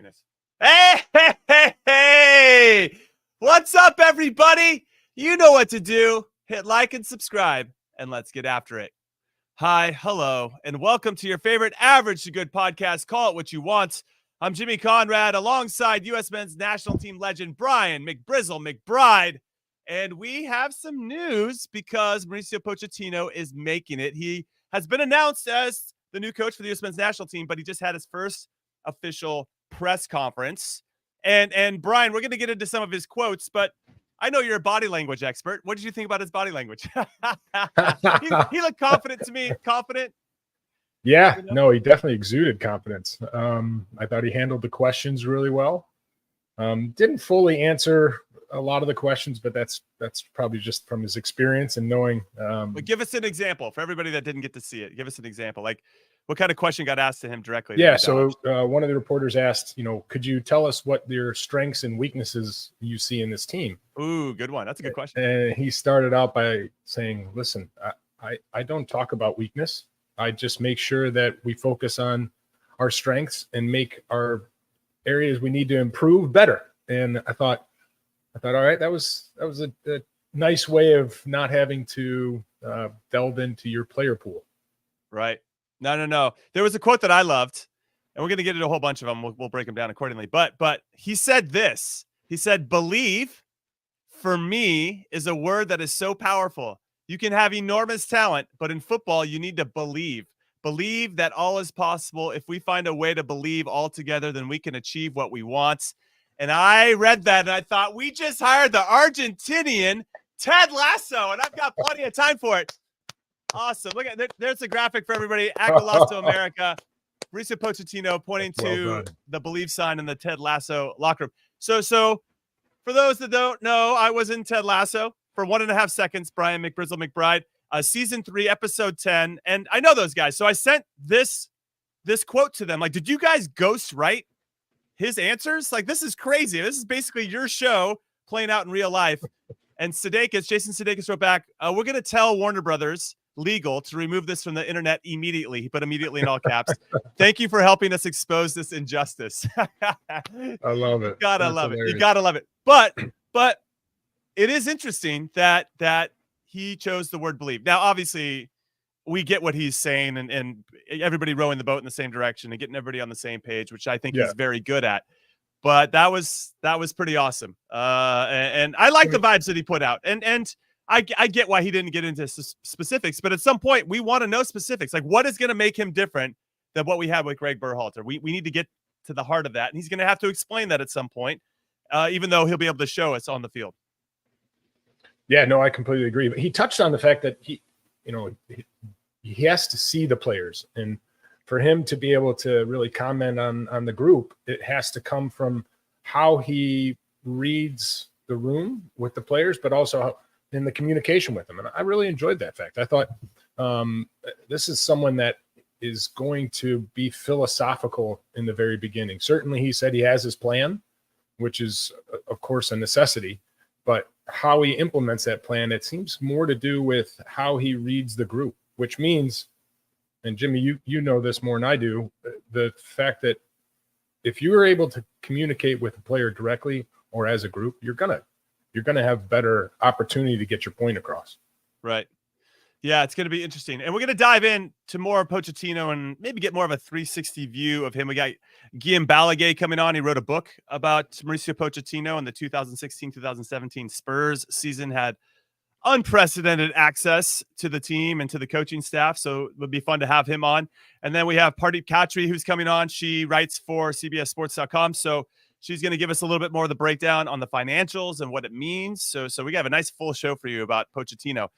goodness. Hey! What's up, everybody? You know what to do. Hit like and subscribe, and let's get after it. Hi, hello, and welcome to your favorite average to good podcast, Call It What You Want. I'm Jimmy Conrad, alongside U.S. men's national team legend Brian McBride, and we have some news because Mauricio Pochettino is making it. He has been announced as the new coach for the U.S. men's national team, but he just had his first official press conference. And Brian, we're going to get into some of his quotes, but I know you're a body language expert. What did you think about his body language? he looked confident to me. Confident? Yeah, no, he definitely exuded confidence. I thought he handled the questions really well. Didn't fully answer a lot of the questions, but that's probably just from his experience and knowing. But give us an example for everybody that didn't get to see it. Give us an example. Like, what kind of question got asked to him directly? Yeah, so one of the reporters asked, could you tell us what your strengths and weaknesses you see in this team? Ooh, good one. That's a good question. And he started out by saying, listen, I don't talk about weakness. I just make sure that we focus on our strengths and make our areas we need to improve better. And I thought, all right, that was a nice way of not having to delve into your player pool. Right. No. There was a quote that I loved, and we're going to get into a whole bunch of them. We'll break them down accordingly. But he said this. He said, believe, for me, is a word that is so powerful. You can have enormous talent, but in football, you need to believe. Believe that all is possible. If we find a way to believe all together, then we can achieve what we want. And I read that, and I thought, we just hired the Argentinian Ted Lasso, and I've got plenty of time for it. Awesome. Look at there's a graphic for everybody. Acosta America. Mauricio Pochettino pointing to the believe sign in the Ted Lasso locker room. So for those that don't know, I was in Ted Lasso for 1.5 seconds. Brian McBride, season 3, episode 10. And I know those guys. So I sent this quote to them. Like, did you guys ghost write his answers? Like, this is crazy. This is basically your show playing out in real life. And Jason Sudeikis wrote back, we're going to tell Warner Brothers legal to remove this from the internet immediately. He put immediately in all caps. Thank you for helping us expose this injustice. I love it. You gotta love it. But it is interesting that he chose the word believe. Now, obviously, we get what he's saying, and everybody rowing the boat in the same direction and getting everybody on the same page, which I think he's very good at. But that was pretty awesome. And I like the vibes that he put out. And I get why he didn't get into specifics, but at some point we want to know specifics. Like, what is going to make him different than what we had with Greg Berhalter? We need to get to the heart of that. And he's going to have to explain that at some point, even though he'll be able to show us on the field. Yeah, no, I completely agree. But he touched on the fact that he has to see the players, and for him to be able to really comment on the group, it has to come from how he reads the room with the players, but also in the communication with them. And I really enjoyed that fact. I thought this is someone that is going to be philosophical in the very beginning. Certainly he said he has his plan, which is of course a necessity, but how he implements that plan, it seems more to do with how he reads the group, which means, and Jimmy, you know this more than I do, the fact that if you are able to communicate with a player directly or as a group, you're gonna have better opportunity to get your point across. Right. Yeah, it's going to be interesting. And we're going to dive in to more Pochettino and maybe get more of a 360 view of him. We got Guillem Balague coming on. He wrote a book about Mauricio Pochettino, and the 2016-2017 Spurs season had unprecedented access to the team and to the coaching staff. So it would be fun to have him on. And then we have Pardeep Cattry, who's coming on. She writes for CBSSports.com. So she's going to give us a little bit more of the breakdown on the financials and what it means. So we have a nice full show for you about Pochettino.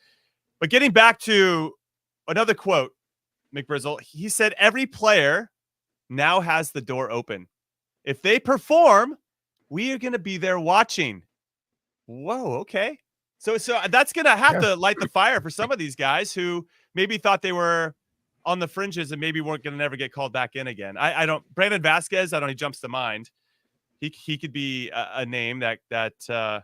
But getting back to another quote, McBrizzle, he said, every player now has the door open. If they perform, we are going to be there watching. Whoa, okay. So that's going to have to light the fire for some of these guys who maybe thought they were on the fringes and maybe weren't going to never get called back in again. I don't, Brandon Vasquez, he jumps to mind. He could be a name that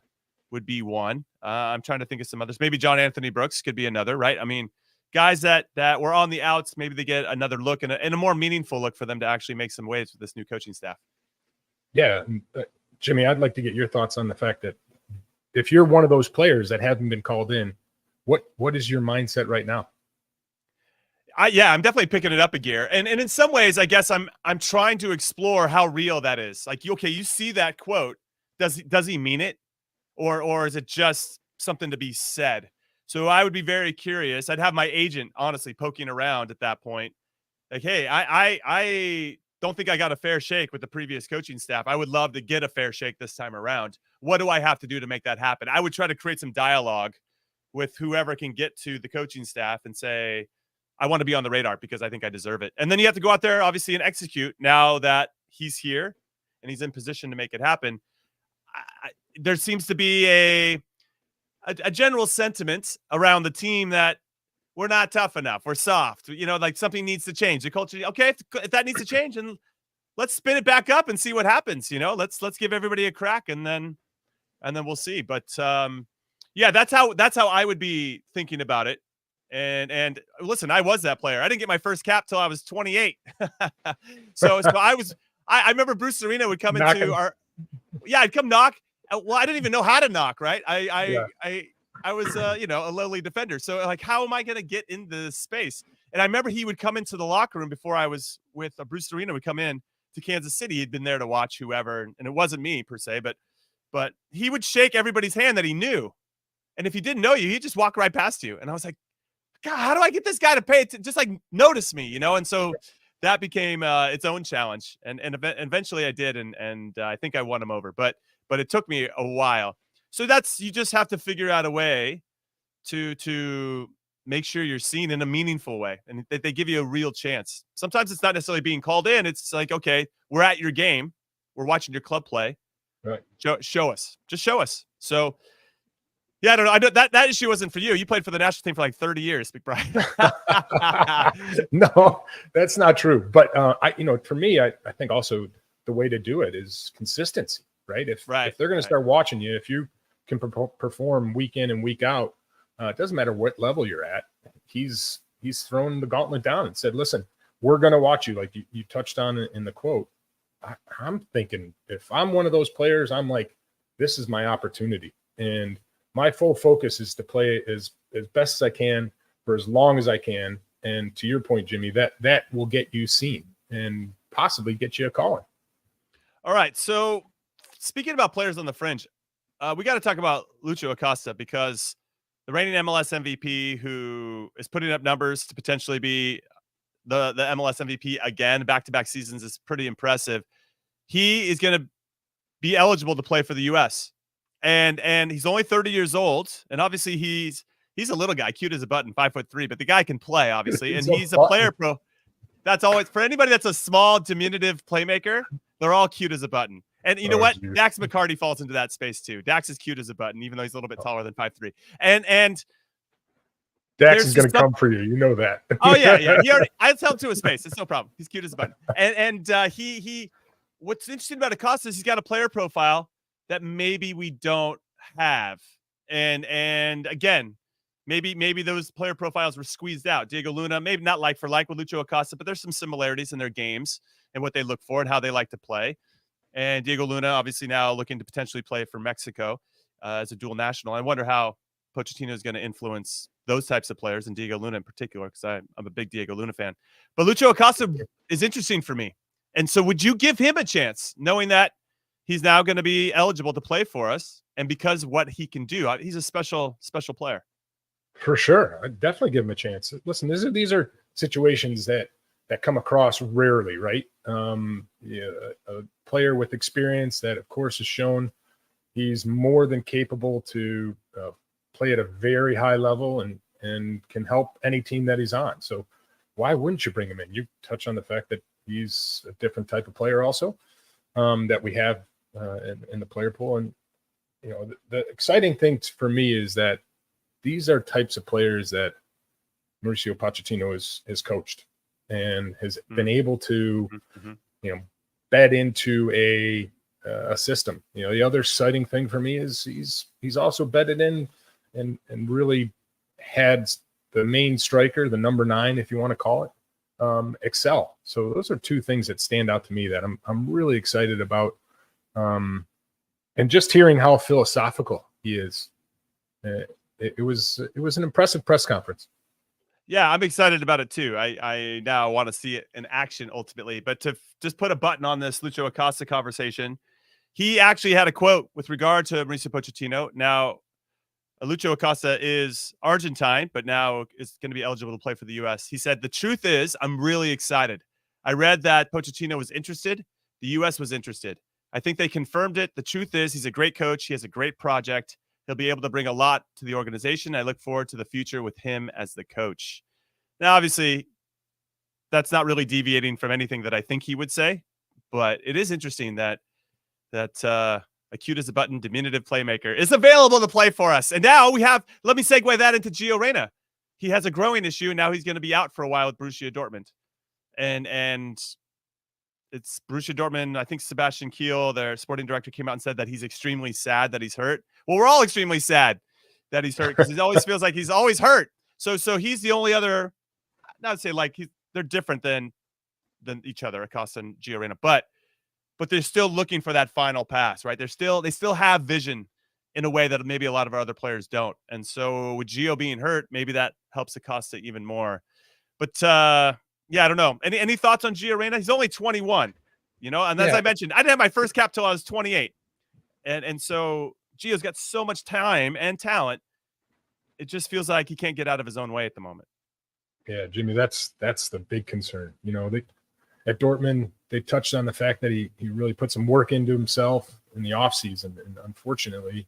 would be one. I'm trying to think of some others. Maybe John Anthony Brooks could be another, right? I mean, guys that were on the outs, maybe they get another look and a more meaningful look for them to actually make some waves with this new coaching staff. Yeah. Jimmy, I'd like to get your thoughts on the fact that if you're one of those players that haven't been called in, what is your mindset right now? I'm definitely picking it up a gear. And in some ways, I guess I'm trying to explore how real that is. Like, okay, you see that quote. Does he mean it? Or is it just something to be said? So I would be very curious. I'd have my agent honestly poking around at that point. Like, hey, I don't think I got a fair shake with the previous coaching staff. I would love to get a fair shake this time around. What do I have to do to make that happen? I would try to create some dialogue with whoever can get to the coaching staff and say, I want to be on the radar because I think I deserve it. And then you have to go out there, obviously, and execute now that he's here and he's in position to make it happen. There seems to be a general sentiment around the team that we're not tough enough. We're soft. Like something needs to change. The culture, okay, if that needs to change, and let's spin it back up and see what happens. Let's give everybody a crack, and then we'll see. But that's how I would be thinking about it. And listen, I was that player. I didn't get my first cap till I was 28. so I remember Bruce Arena would come into I'd come knock. Well, I didn't even know how to knock, right? I was a lowly defender. So like, how am I going to get into this space? And I remember he would come into the locker room before I was with Bruce Arena would come in to Kansas City. He'd been there to watch whoever, and it wasn't me per se, but he would shake everybody's hand that he knew. And if he didn't know you, he'd just walk right past you. And I was like, God, how do I get this guy to pay it just like notice me, And so that became its own challenge, and eventually I did, and I think I won him over, but it took me a while. So you just have to figure out a way to make sure you're seen in a meaningful way, and that they give you a real chance. Sometimes it's not necessarily being called in. It's like, okay, we're at your game, we're watching your club play, right? Show us, just show us. So. Yeah, I don't know. I know that issue wasn't for you. You played for the national team for like 30 years, Big Brian. No, that's not true. But for me, I think also the way to do it is consistency, right? If they're going to start watching you, if you can perform week in and week out, it doesn't matter what level you're at. He's thrown the gauntlet down and said, "Listen, we're going to watch you." Like you touched on in the quote. I'm thinking if I'm one of those players, I'm like, this is my opportunity, and my full focus is to play as best as I can for as long as I can. And to your point, Jimmy, that will get you seen and possibly get you a call. All right. So speaking about players on the fringe, we got to talk about Lucio Acosta, because the reigning MLS MVP, who is putting up numbers to potentially be the MLS MVP again, back-to-back seasons, is pretty impressive. He is going to be eligible to play for the U.S., and he's only 30 years old, and obviously he's a little guy, cute as a button, 5'3", but the guy can play, obviously, and he's a player pro. That's always, for anybody that's a small, diminutive playmaker, they're all cute as a button. And you know what? Geez. Dax McCarty falls into that space too. Dax is cute as a button, even though he's a little bit taller than 5'3". And Dax is going to come for you. You know that. Oh yeah. I tell him to his face. It's no problem. He's cute as a button. And he what's interesting about Acosta is he's got a player profile that maybe we don't have. And again, maybe those player profiles were squeezed out. Diego Luna, maybe not like for like with Lucio Acosta, but there's some similarities in their games and what they look for and how they like to play. And Diego Luna, obviously now looking to potentially play for Mexico as a dual national. I wonder how Pochettino is going to influence those types of players, and Diego Luna in particular, because I'm a big Diego Luna fan. But Lucio Acosta is interesting for me. And so would you give him a chance, knowing that he's now going to be eligible to play for us, and because of what he can do? He's a special player. For sure. I'd definitely give him a chance. Listen, these are situations that come across rarely, right? A player with experience that, of course, has shown he's more than capable to play at a very high level and can help any team that he's on. So why wouldn't you bring him in? You touch on the fact that he's a different type of player also that we have in the player pool. And, the exciting thing for me is that these are types of players that Mauricio Pochettino has coached and has been able to, bed into a system. The other exciting thing for me is he's also bedded in and really had the main striker, the number 9, if you want to call it, excel. So those are two things that stand out to me that I'm really excited about And just hearing how philosophical he is, it was an impressive press conference. Yeah, I'm excited about it too. I now want to see it in action ultimately. But to just put a button on this Lucho Acosta conversation, he actually had a quote with regard to Mauricio Pochettino. Now, Lucho Acosta is Argentine, but now is going to be eligible to play for the U.S. He said, "The truth is, I'm really excited. I read that Pochettino was interested. The U.S. was interested. I think they confirmed it. The truth is, he's a great coach. He has a great project. He'll be able to bring a lot to the organization. I look forward to the future with him as the coach." Now, obviously, that's not really deviating from anything that I think he would say, but it is interesting that acute as a button diminutive playmaker is available to play for us. And now we have, let me segue that into Gio Reyna. He has a growing issue, and now he's going to be out for a while with Borussia Dortmund. And it's Borussia Dortmund. I think Sebastian Kiel, their sporting director, came out and said that he's extremely sad that he's hurt. Well, we're all extremely sad that he's hurt because he always feels like he's always hurt. So he's the only other, not to say like they're different than each other, Acosta and Gio Reyna, but they're still looking for that final pass, right? They still have vision in a way that maybe a lot of our other players don't. And so with Gio being hurt, maybe that helps Acosta even more. But yeah, I don't know. Any thoughts on Gio Reyna? He's only 21, and as I mentioned, I didn't have my first cap till I was 28. And so Gio's got so much time and talent. It just feels like he can't get out of his own way at the moment. Yeah, Jimmy, that's the big concern. At Dortmund, they touched on the fact that he really put some work into himself in the offseason. And unfortunately,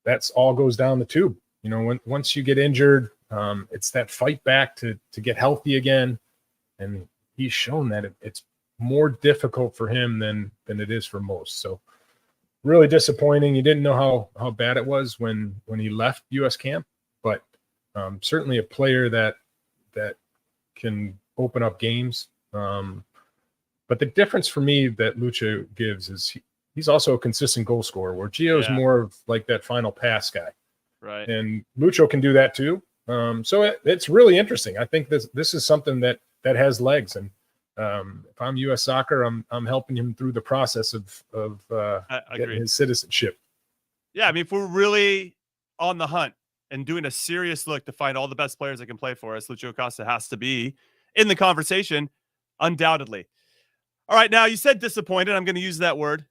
that's all goes down the tube. Once you get injured, it's that fight back to get healthy again. And he's shown that it's more difficult for him than it is for most. So really disappointing. You didn't know how bad it was when he left U.S. camp, but certainly a player that can open up games. But the difference for me that Lucho gives is he's also a consistent goal scorer, where Gio is more of like that final pass guy. Right. And Lucho can do that too. So it's really interesting. I think this is something that has legs. And if I'm U.S. Soccer, I'm helping him through the process of getting his citizenship. Yeah, I mean, if we're really on the hunt and doing a serious look to find all the best players that can play for us, Lucho Acosta has to be in the conversation, undoubtedly. All right, now you said disappointed. I'm going to use that word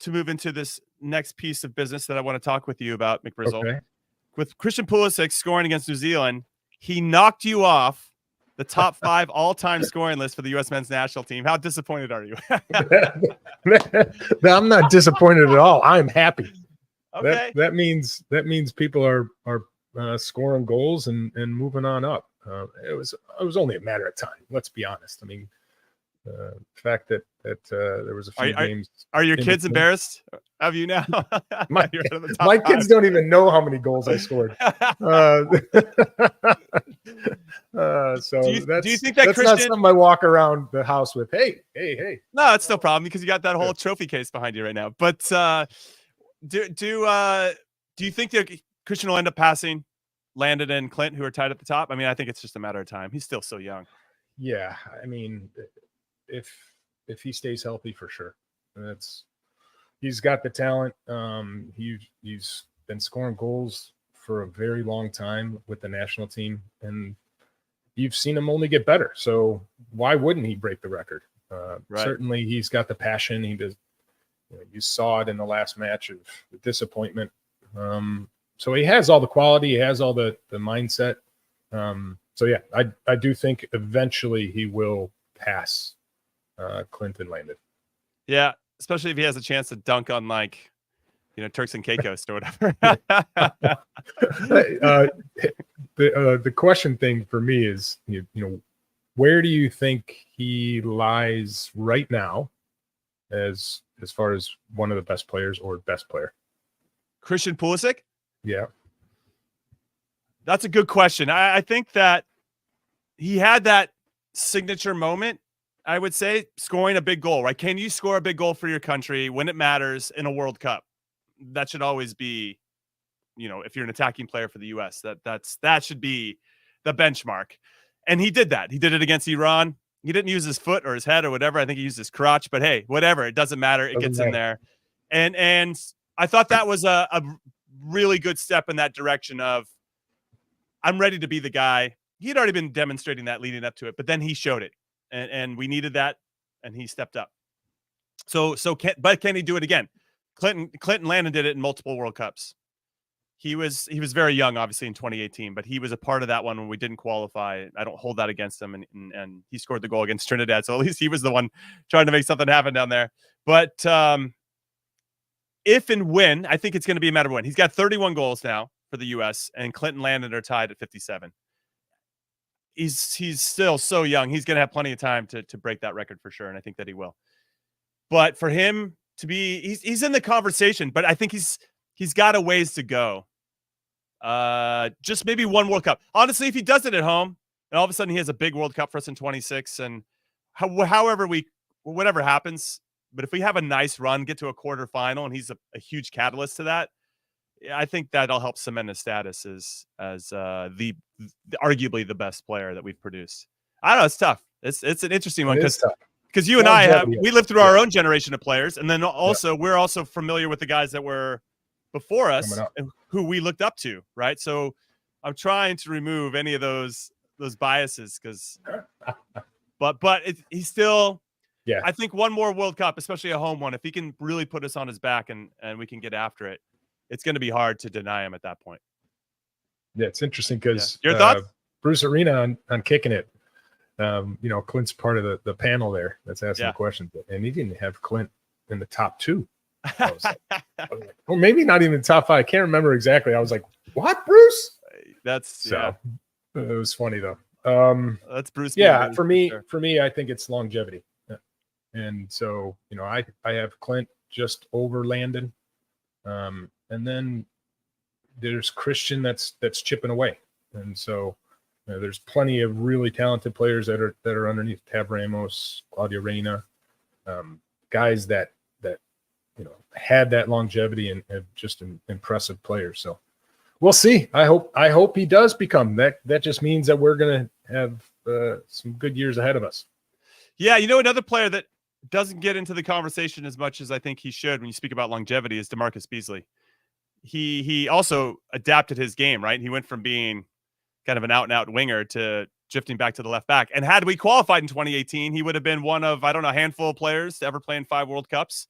to move into this next piece of business that I want to talk with you about, McBrizzle. Okay. With Christian Pulisic scoring against New Zealand, he knocked you off the top 5 all-time scoring list for the U.S. men's national team. How disappointed are you? I'm not disappointed at all. I'm happy. Okay. That means people are scoring goals and moving on up. It was only a matter of time. Let's be honest. I mean, the fact that there was a few games. Are your kids embarrassed of you now? My kids don't even know how many goals I scored. So do you think that's not something I walk around the house with? Hey. No, it's no problem because you got that whole trophy case behind you right now. But do you think that Christian will end up passing Landon and Clint, who are tied at the top? I mean, I think it's just a matter of time. He's still so young. Yeah, I mean, if he stays healthy, for sure. He's got the talent. He's been scoring goals for a very long time with the national team, and you've seen him only get better. So why wouldn't he break the record? Right. Certainly, he's got the passion. He does. You saw it in the last match of the disappointment. So he has all the quality. He has all the mindset. So yeah, I do think eventually he will pass Clinton Landon. Yeah, especially if he has a chance to dunk on Turks and Caicos or whatever. The question thing for me is, where do you think he lies right now as far as one of the best players or best player? Christian Pulisic? Yeah. That's a good question. I think that he had that signature moment, I would say, scoring a big goal, right? Can you score a big goal for your country when it matters in a World Cup? That should always be, if you're an attacking player for the U.S., that should be the benchmark. And he did that. He did it against Iran. He didn't use his foot or his head or whatever. I think he used his crotch, but hey, whatever. It doesn't matter. It gets in there. And I thought that was a really good step in that direction of, I'm ready to be the guy. He had already been demonstrating that leading up to it, but then he showed it, and we needed that, and he stepped up. But can he do it again? Clinton Landon did it in multiple World Cups. He was very young, obviously, in 2018, but he was a part of that one when we didn't qualify. I don't hold that against him, and he scored the goal against Trinidad, so at least he was the one trying to make something happen down there. But if and when, I think it's going to be a matter of when. He's got 31 goals now for the U.S., and Clinton Landon are tied at 57. He's still so young. He's going to have plenty of time to break that record for sure, and I think that he will. But for him to be, he's in the conversation, but I think he's got a ways to go. Just maybe one World Cup. Honestly, if he does it at home, and all of a sudden he has a big World Cup for us in 26, and whatever happens, but if we have a nice run, get to a quarterfinal, and he's a huge catalyst to that, I think that'll help cement his status as the arguably the best player that we've produced. I don't know. It's tough. It's an interesting one because you and I we lived through our own generation of players, and then also we're also familiar with the guys that were before us and who we looked up to, right? So I'm trying to remove any of those biases because, but he's still. Yeah, I think one more World Cup, especially a home one, if he can really put us on his back and we can get after it, it's going to be hard to deny him at that point. Yeah, it's interesting because your thoughts? Bruce Arena on kicking it. Clint's part of the panel there that's asking the questions, and he didn't have Clint in the top 2. I was like, or maybe not even top 5. I can't remember exactly. I was like, "What, Bruce?" It was funny though. That's Bruce. Yeah, for me, I think it's longevity. And so, I have Clint just over Landon. And then there's Christian that's chipping away. And so there's plenty of really talented players that are underneath Tab Ramos, Claudio Reyna, guys that had that longevity and have just impressive players. So we'll see. I hope he does become that. That just means that we're going to have some good years ahead of us. Yeah. Another player that doesn't get into the conversation as much as I think he should when you speak about longevity is DeMarcus Beasley. He also adapted his game, right? He went from being kind of an out-and-out winger to drifting back to the left back. And had we qualified in 2018, he would have been one of, a handful of players to ever play in 5 World Cups.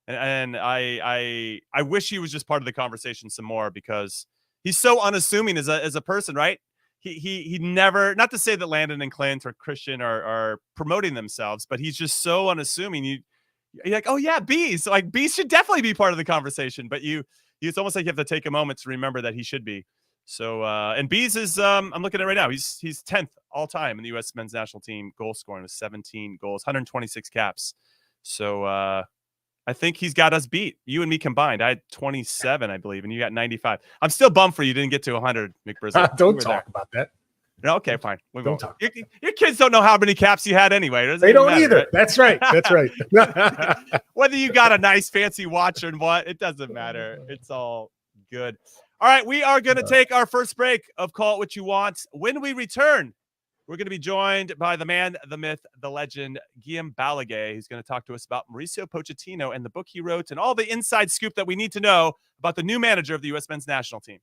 And I wish he was just part of the conversation some more because he's so unassuming as a person, right? He never, not to say that Landon and Clint or Christian are promoting themselves, but he's just so unassuming. You're like, oh yeah, Bees. Like Bees should definitely be part of the conversation, but it's almost like you have to take a moment to remember that he should be. So, and Bees is, I'm looking at it right now. He's 10th all time in the U.S. men's national team goal scoring with 17 goals, 126 caps. So, I think he's got us beat. You and me combined. I had 27, I believe, and you got 95. I'm still bummed for you didn't get to 100, McBrizzle. Don't talk about that. No, okay, fine. Don't talk. Your kids don't know how many caps you had anyway. They don't either. Right? That's right. That's right. Whether you got a nice fancy watch or what, it doesn't matter. It's all good. All right, we are going to take our first break of Call It What You Want. When we return, we're going to be joined by the man, the myth, the legend, Guillem Balague, who's going to talk to us about Mauricio Pochettino and the book he wrote and all the inside scoop that we need to know about the new manager of the U.S. men's national team.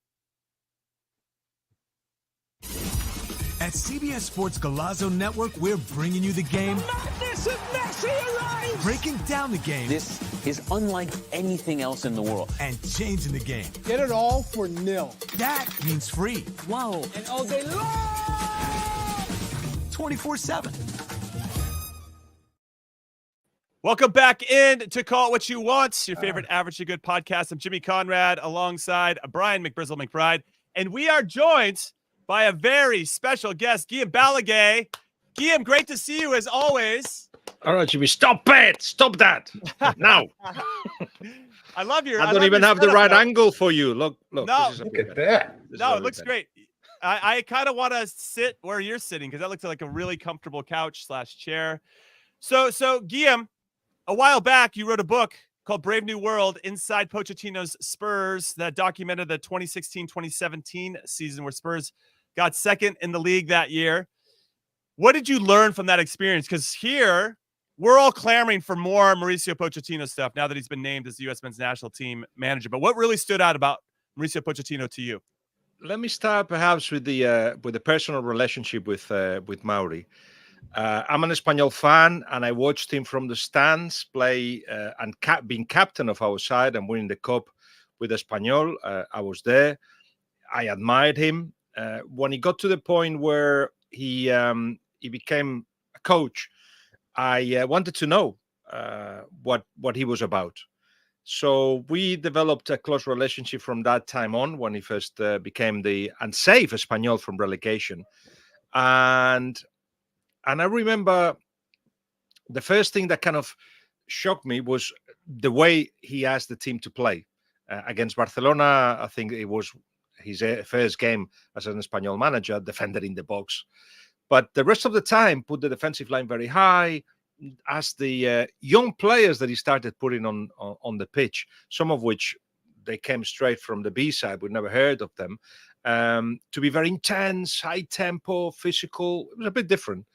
At CBS Sports Galazzo Network, we're bringing you the game. Madness of Messi arrives! Breaking down the game. This is unlike anything else in the world. And changing the game. Get it all for nil. That means free. Wow. And all day long! 24/7. Welcome back in to Call It What You Want, your favorite Average to Good podcast. I'm Jimmy Conrad alongside Brian McBrizzle McBride, and we are joined by a very special guest, Guillem Balague. Guillem, great to see you as always. All right, Jimmy, stop it. Stop that. Now. I love your. I don't even have the right angle for you. Look. No, look at that. No, it looks great. I kind of want to sit where you're sitting because that looks like a really comfortable couch / chair. So Guillem, a while back, you wrote a book called Brave New World Inside Pochettino's Spurs that documented the 2016-2017 season where Spurs got second in the league that year. what did you learn from that experience? Because here we're all clamoring for more Mauricio Pochettino stuff now that he's been named as the U.S. men's national team manager. But what really stood out about Mauricio Pochettino to you? Let me start perhaps with the personal relationship with Mauri. I'm an Espanyol fan, and I watched him from the stands play and being captain of our side and winning the cup with Espanyol. I was there. I admired him. When he got to the point where he became a coach, I wanted to know what he was about. So we developed a close relationship from that time on when he first became the unsafe Espanyol from relegation. And I remember the first thing that kind of shocked me was the way he asked the team to play. Against Barcelona, I think it was his first game as an Espanyol manager, defended in the box. But the rest of the time, put the defensive line very high, asked the young players that he started putting on the pitch, some of which they came straight from the B side, we'd never heard of them, to be very intense, high tempo, physical. It was a bit different.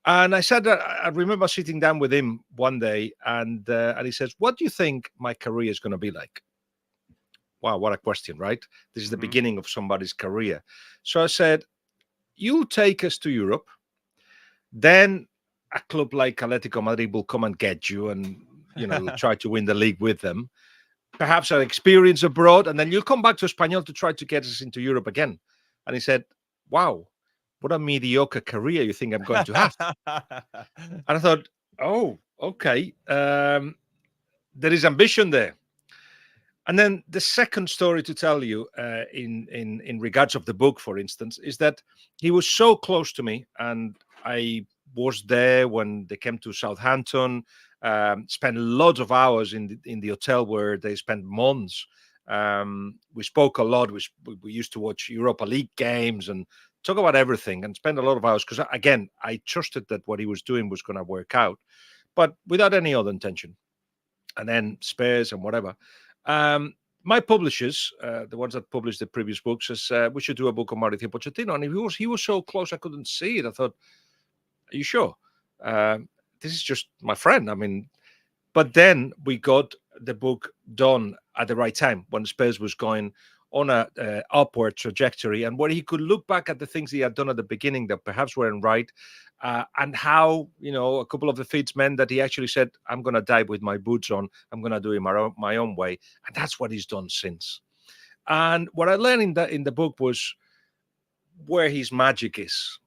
And I said, I remember sitting down with him one day, and he says, "What do you think my career is going to be like?" Wow, what a question, right? This is the beginning of somebody's career. So I said, "You'll take us to Europe, then a club like Atletico Madrid will come and get you, and try to win the league with them. Perhaps an experience abroad, and then you'll come back to Espanyol to try to get us into Europe again." And he said, "Wow, what a mediocre career you think I'm going to have." And I thought, oh, okay. There is ambition there. And then the second story to tell you in regards of the book, for instance, is that he was so close to me, and I was there when they came to Southampton, spent lots of hours in the hotel where they spent months. We spoke a lot. We used to watch Europa League games and talk about everything and spend a lot of hours because, again, I trusted that what he was doing was going to work out, but without any other intention. And then Spurs and whatever. My publishers, the ones that published the previous books, says we should do a book on Mauricio Pochettino. And he was so close I couldn't see it. I thought, are you sure? This is just my friend. I mean, but then we got the book done at the right time when Spurs was going on a upward trajectory, and where he could look back at the things he had done at the beginning that perhaps weren't right, and how a couple of defeats meant that he actually said, "I'm going to die with my boots on. I'm going to do it my own way," and that's what he's done since. And what I learned in the book was where his magic is,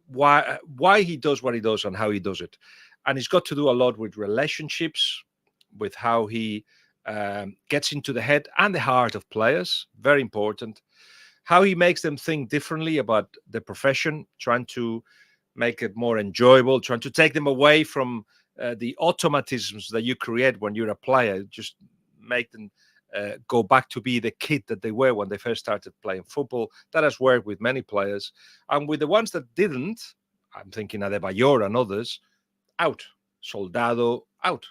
why he does what he does, and how he does it, and it's got to do a lot with relationships, with how he gets into the head and the heart of players, very important. How he makes them think differently about the profession, trying to make it more enjoyable, trying to take them away from the automatisms that you create when you're a player, just make them go back to be the kid that they were when they first started playing football. That has worked with many players. And with the ones that didn't, I'm thinking Adebayor and others, out. Soldado, out.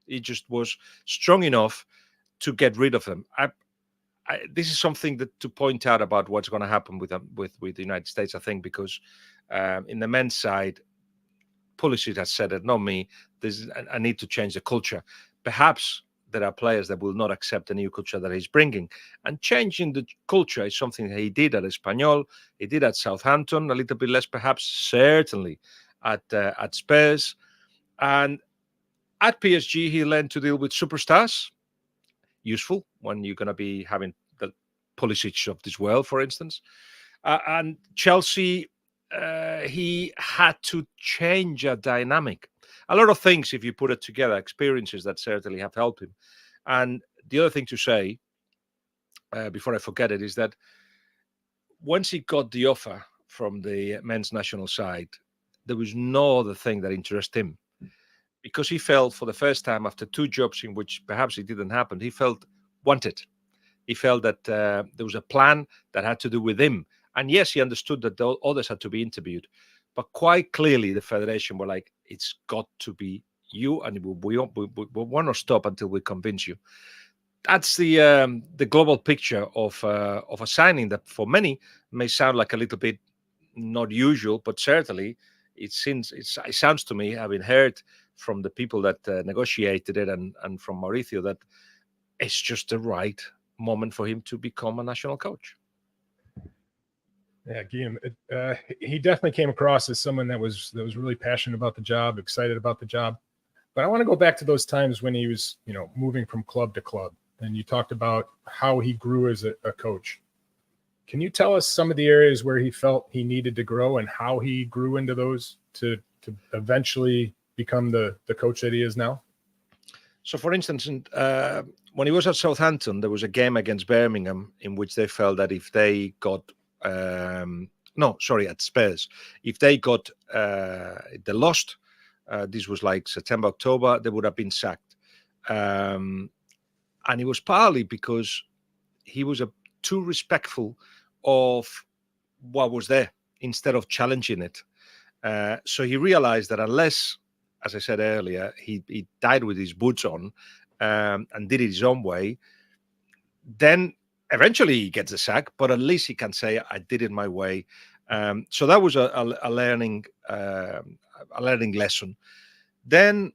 He just was strong enough to get rid of them. This is something to point out about what's going to happen with the United States, I think, because in the men's side, Pulisic has said it, not me. I need to change the culture. Perhaps there are players that will not accept the new culture that he's bringing. And changing the culture is something that he did at Espanyol, he did at Southampton, a little bit less perhaps, certainly at Spurs. And at PSG, he learned to deal with superstars. Useful when you're going to be having the Pulisic of this world, for instance. And Chelsea, he had to change a dynamic. A lot of things, if you put it together, experiences that certainly have helped him. And the other thing to say, before I forget it, is that once he got the offer from the men's national side, there was no other thing that interested him. Because he felt, for the first time after 2 jobs in which perhaps it didn't happen, he felt wanted. He felt that there was a plan that had to do with him. And yes, he understood that the others had to be interviewed. But quite clearly, the federation were like, it's got to be you, and we want to stop until we convince you. That's the global picture of a signing that for many may sound like a little bit not usual, but certainly it sounds to me, having heard from the people that negotiated it and from Mauricio, that it's just the right moment for him to become a national coach. Yeah, Guillem, he definitely came across as someone that was really passionate about the job, excited about the job. But I want to go back to those times when he was, moving from club to club, and you talked about how he grew as a coach. Can you tell us some of the areas where he felt he needed to grow and how he grew into those to eventually become the coach that he is now? So, for instance, when he was at Southampton, there was a game against Birmingham in which they felt that if they got at Spurs, if they lost, this was like September, October, they would have been sacked. And it was partly because he was too respectful of what was there instead of challenging it. So he realized that unless, as I said earlier, he died with his boots on and did it his own way, then eventually he gets a sack, but at least he can say, I did it my way. So that was a learning lesson. Then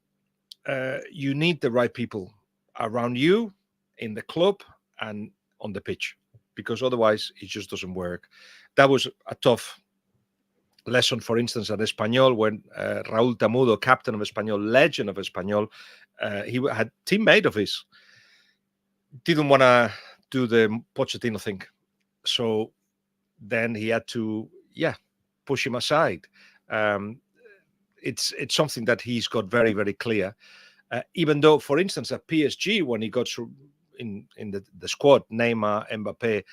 you need the right people around you in the club and on the pitch, because otherwise it just doesn't work. That was a tough lesson, for instance, at Espanyol, when Raúl Tamudo, captain of Espanyol, legend of Espanyol, he had teammate of his, didn't want to do the Pochettino thing. So then he had to, push him aside. It's something that he's got very, very clear. Even though, for instance, at PSG, when he got through in the squad, Neymar, Mbappe,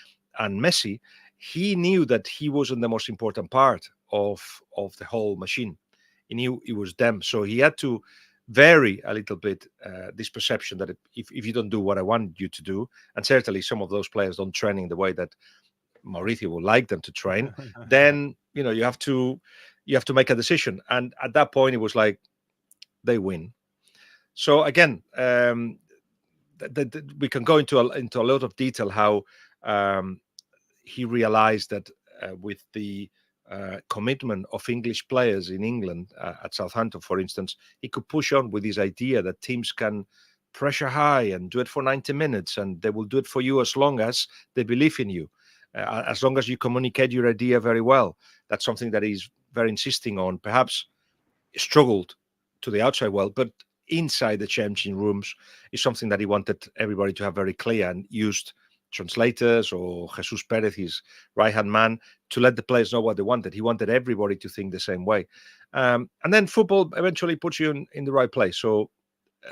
and Messi, he knew that he wasn't the most important part of the whole machine. He knew it was them. So he had to vary a little bit this perception that if you don't do what I want you to do, and certainly some of those players don't train in the way that Mauricio would like them to train, then you have to make a decision. And at that point, it was like they win. So again, we can go into a lot of detail how he realized that with the commitment of English players in England at Southampton, for instance, he could push on with his idea that teams can pressure high and do it for 90 minutes, and they will do it for you as long as they believe in you, as long as you communicate your idea very well. That's something that he's very insisting on. Perhaps struggled to the outside world, but inside the changing rooms is something that he wanted everybody to have very clear, and used translators or Jesus Perez, his right-hand man, to let the players know what they wanted. He wanted everybody to think the same way. And then football eventually puts you in the right place. So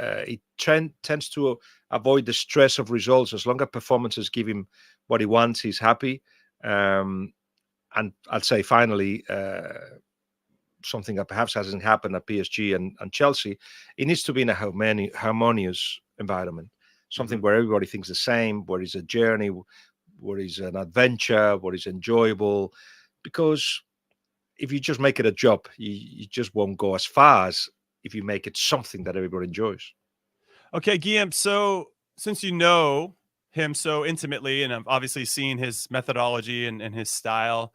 it tends to avoid the stress of results. As long as performances give him what he wants, he's happy. And I'd say finally, something that perhaps hasn't happened at PSG and Chelsea, it needs to be in a harmonious environment. Something where everybody thinks the same, where it's a journey, where it's an adventure, where it's enjoyable. Because if you just make it a job, you just won't go as far as if you make it something that everybody enjoys. Okay, Guillem, so since you know him so intimately, and I've obviously seen his methodology and his style,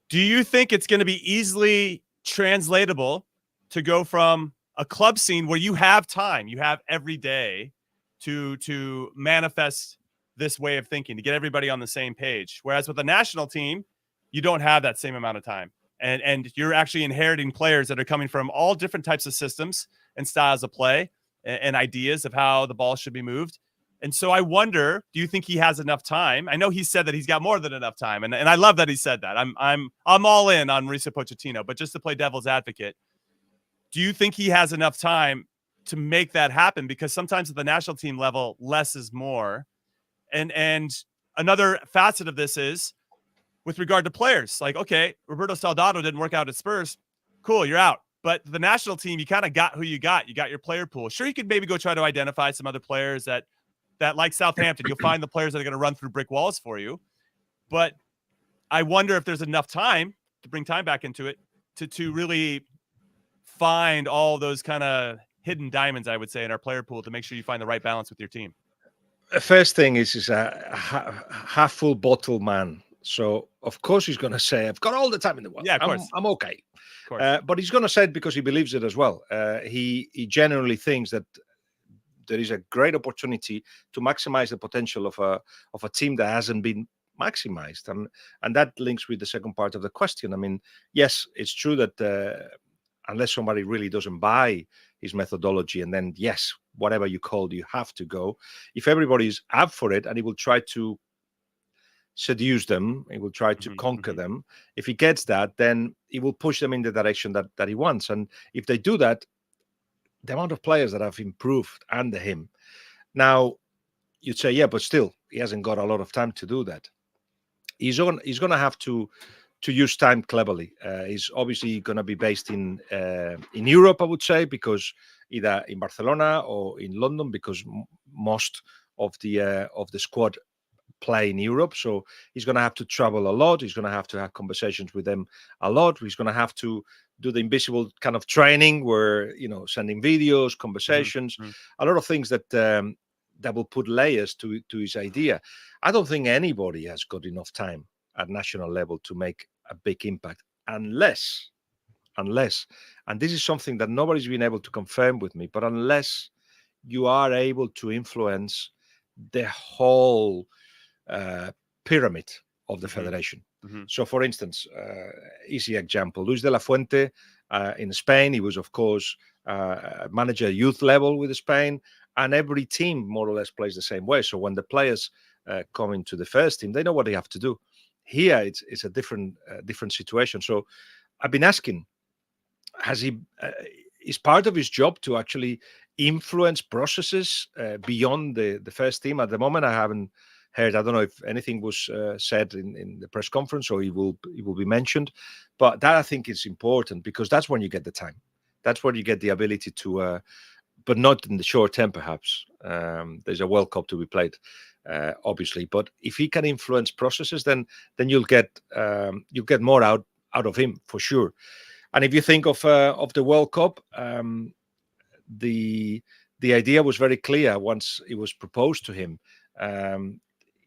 do you think it's going to be easily translatable to go from a club scene where you have time, you have every day, to manifest this way of thinking, to get everybody on the same page? Whereas with the national team, you don't have that same amount of time. And you're actually inheriting players that are coming from all different types of systems and styles of play and ideas of how the ball should be moved. And so I wonder, do you think he has enough time? I know he said that he's got more than enough time, and I love that he said that. I'm all in on Mauricio Pochettino, but just to play devil's advocate, do you think he has enough time to make that happen? Because sometimes at the national team level, less is more. And another facet of this is with regard to players. Like, okay, Roberto Soldado didn't work out at Spurs. Cool, you're out. But the national team, you kind of got who you got. You got your player pool. Sure, you could maybe go try to identify some other players that like Southampton, you'll find the players that are going to run through brick walls for you. But I wonder if there's enough time to bring time back into it to really find all those kind of hidden diamonds, I would say, in our player pool, to make sure you find the right balance with your team. The first thing is a half full bottle man. So of course he's going to say, "I've got all the time in the world. Yeah, of course. I'm okay." Of course. But he's going to say it because he believes it as well. He genuinely thinks that there is a great opportunity to maximize the potential of a team that hasn't been maximized, and that links with the second part of the question. I mean, yes, it's true that unless somebody really doesn't buy his methodology, and then yes, whatever you call, you have to go. If everybody's up for it, and he will try to seduce them, he will try to conquer them. If he gets that, then he will push them in the direction that he wants. And if they do that, the amount of players that have improved under him. Now, you'd say, yeah, but still, he hasn't got a lot of time to do that. He's going to have to use time cleverly. He's obviously going to be based in Europe, I would say, because either in Barcelona or in London, because most of the squad play in Europe. So he's going to have to travel a lot. He's going to have conversations with them a lot. He's going to have to do the invisible kind of training where, sending videos, conversations, a lot of things that will put layers to his idea. I don't think anybody has got enough time at national level to make a big impact unless, and this is something that nobody's been able to confirm with me, but unless you are able to influence the whole pyramid of the federation. So, for instance, easy example, Luis de la Fuente in Spain, he was, of course, manager youth level with Spain, and every team more or less plays the same way. So when the players come into the first team, they know what they have to do. Here, it's a different situation. So I've been asking, is part of his job to actually influence processes beyond the first team? At the moment, I haven't heard. I don't know if anything was said in the press conference, or he will be mentioned. But that, I think, is important, because that's when you get the time. That's when you get the ability to, but not in the short term, perhaps. There's a World Cup to be played, obviously. But if he can influence processes, then you'll get more out of him for sure. And if you think of the World Cup, the idea was very clear once it was proposed to him.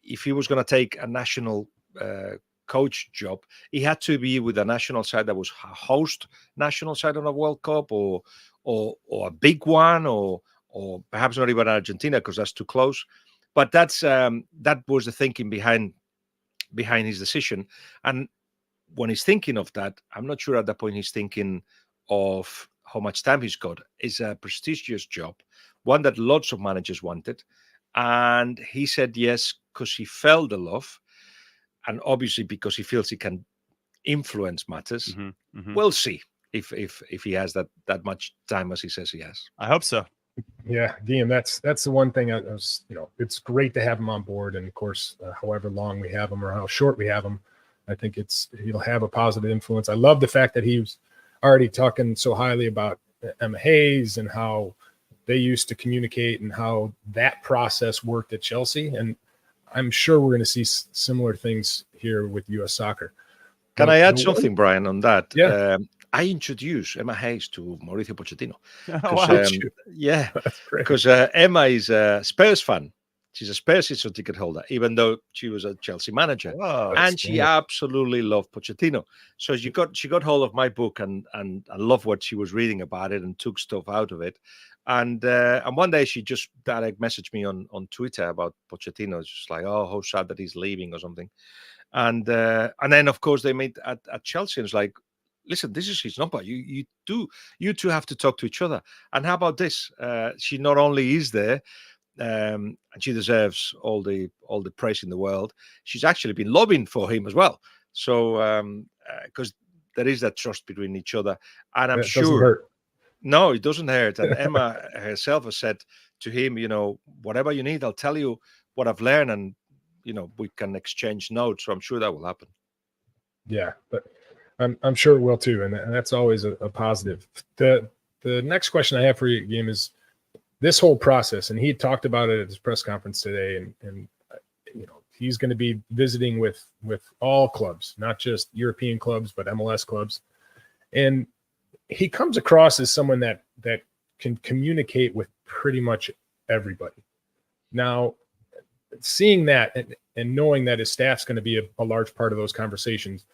If he was going to take a national coach job, he had to be with a national side that was a host national side on a World Cup, or a big one, or perhaps not even Argentina, because that's too close. But that was the thinking behind his decision. And when he's thinking of that, I'm not sure at that point he's thinking of how much time he's got. It's a prestigious job, one that lots of managers wanted. And he said yes because he felt the love, and obviously because he feels he can influence matters. We'll see if he has that much time as he says he has. I hope so. Yeah, Guillem, that's the one thing I was, it's great to have him on board. And of course, however long we have him or how short we have him, I think he'll have a positive influence. I love the fact that he was already talking so highly about Emma Hayes and how they used to communicate and how that process worked at Chelsea. And I'm sure we're going to see similar things here with U.S. soccer. Can I add something, Brian, on that? Yeah. I introduced Emma Hayes to Mauricio Pochettino. Wow. Yeah, because Emma is a Spurs fan. She's a Spurs season ticket holder, even though she was a Chelsea manager. Whoa, and she absolutely loved Pochettino. So she got hold of my book and loved what she was reading about it and took stuff out of it. And one day she just direct messaged me on Twitter about Pochettino. It's just like, oh, how sad that he's leaving or something. And then, of course, they meet at Chelsea. And it's like, listen, this is his number. You two have to talk to each other. And how about this? She not only is there, and she deserves all the praise in the world. She's actually been lobbying for him as well. So because there is that trust between each other, and I'm sure. No, it doesn't hurt. And Emma herself has said to him, whatever you need, I'll tell you what I've learned, and we can exchange notes. So I'm sure that will happen. Yeah, but I'm sure it will too, and that's always a positive. The next question I have for you, Guillem, is this whole process, and he talked about it at his press conference today, and he's going to be visiting with all clubs, not just European clubs, but MLS clubs, and he comes across as someone that can communicate with pretty much everybody. Now, seeing that, and knowing that his staff's going to be a large part of those conversations,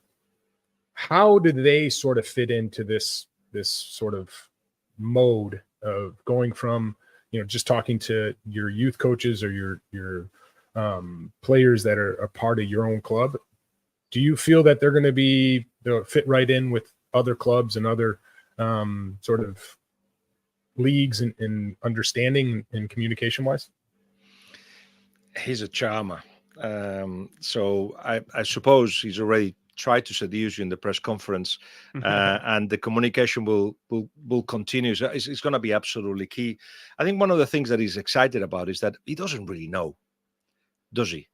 how do they sort of fit into this sort of mode of going from, just talking to your youth coaches or your players that are a part of your own club? Do you feel that they're going to they'll fit right in with other clubs and other sort of leagues and understanding and communication wise? He's a charmer. So I suppose he's already tried to seduce you in the press conference, and the communication will continue. So it's going to be absolutely key. I think one of the things that he's excited about is that he doesn't really know, does he?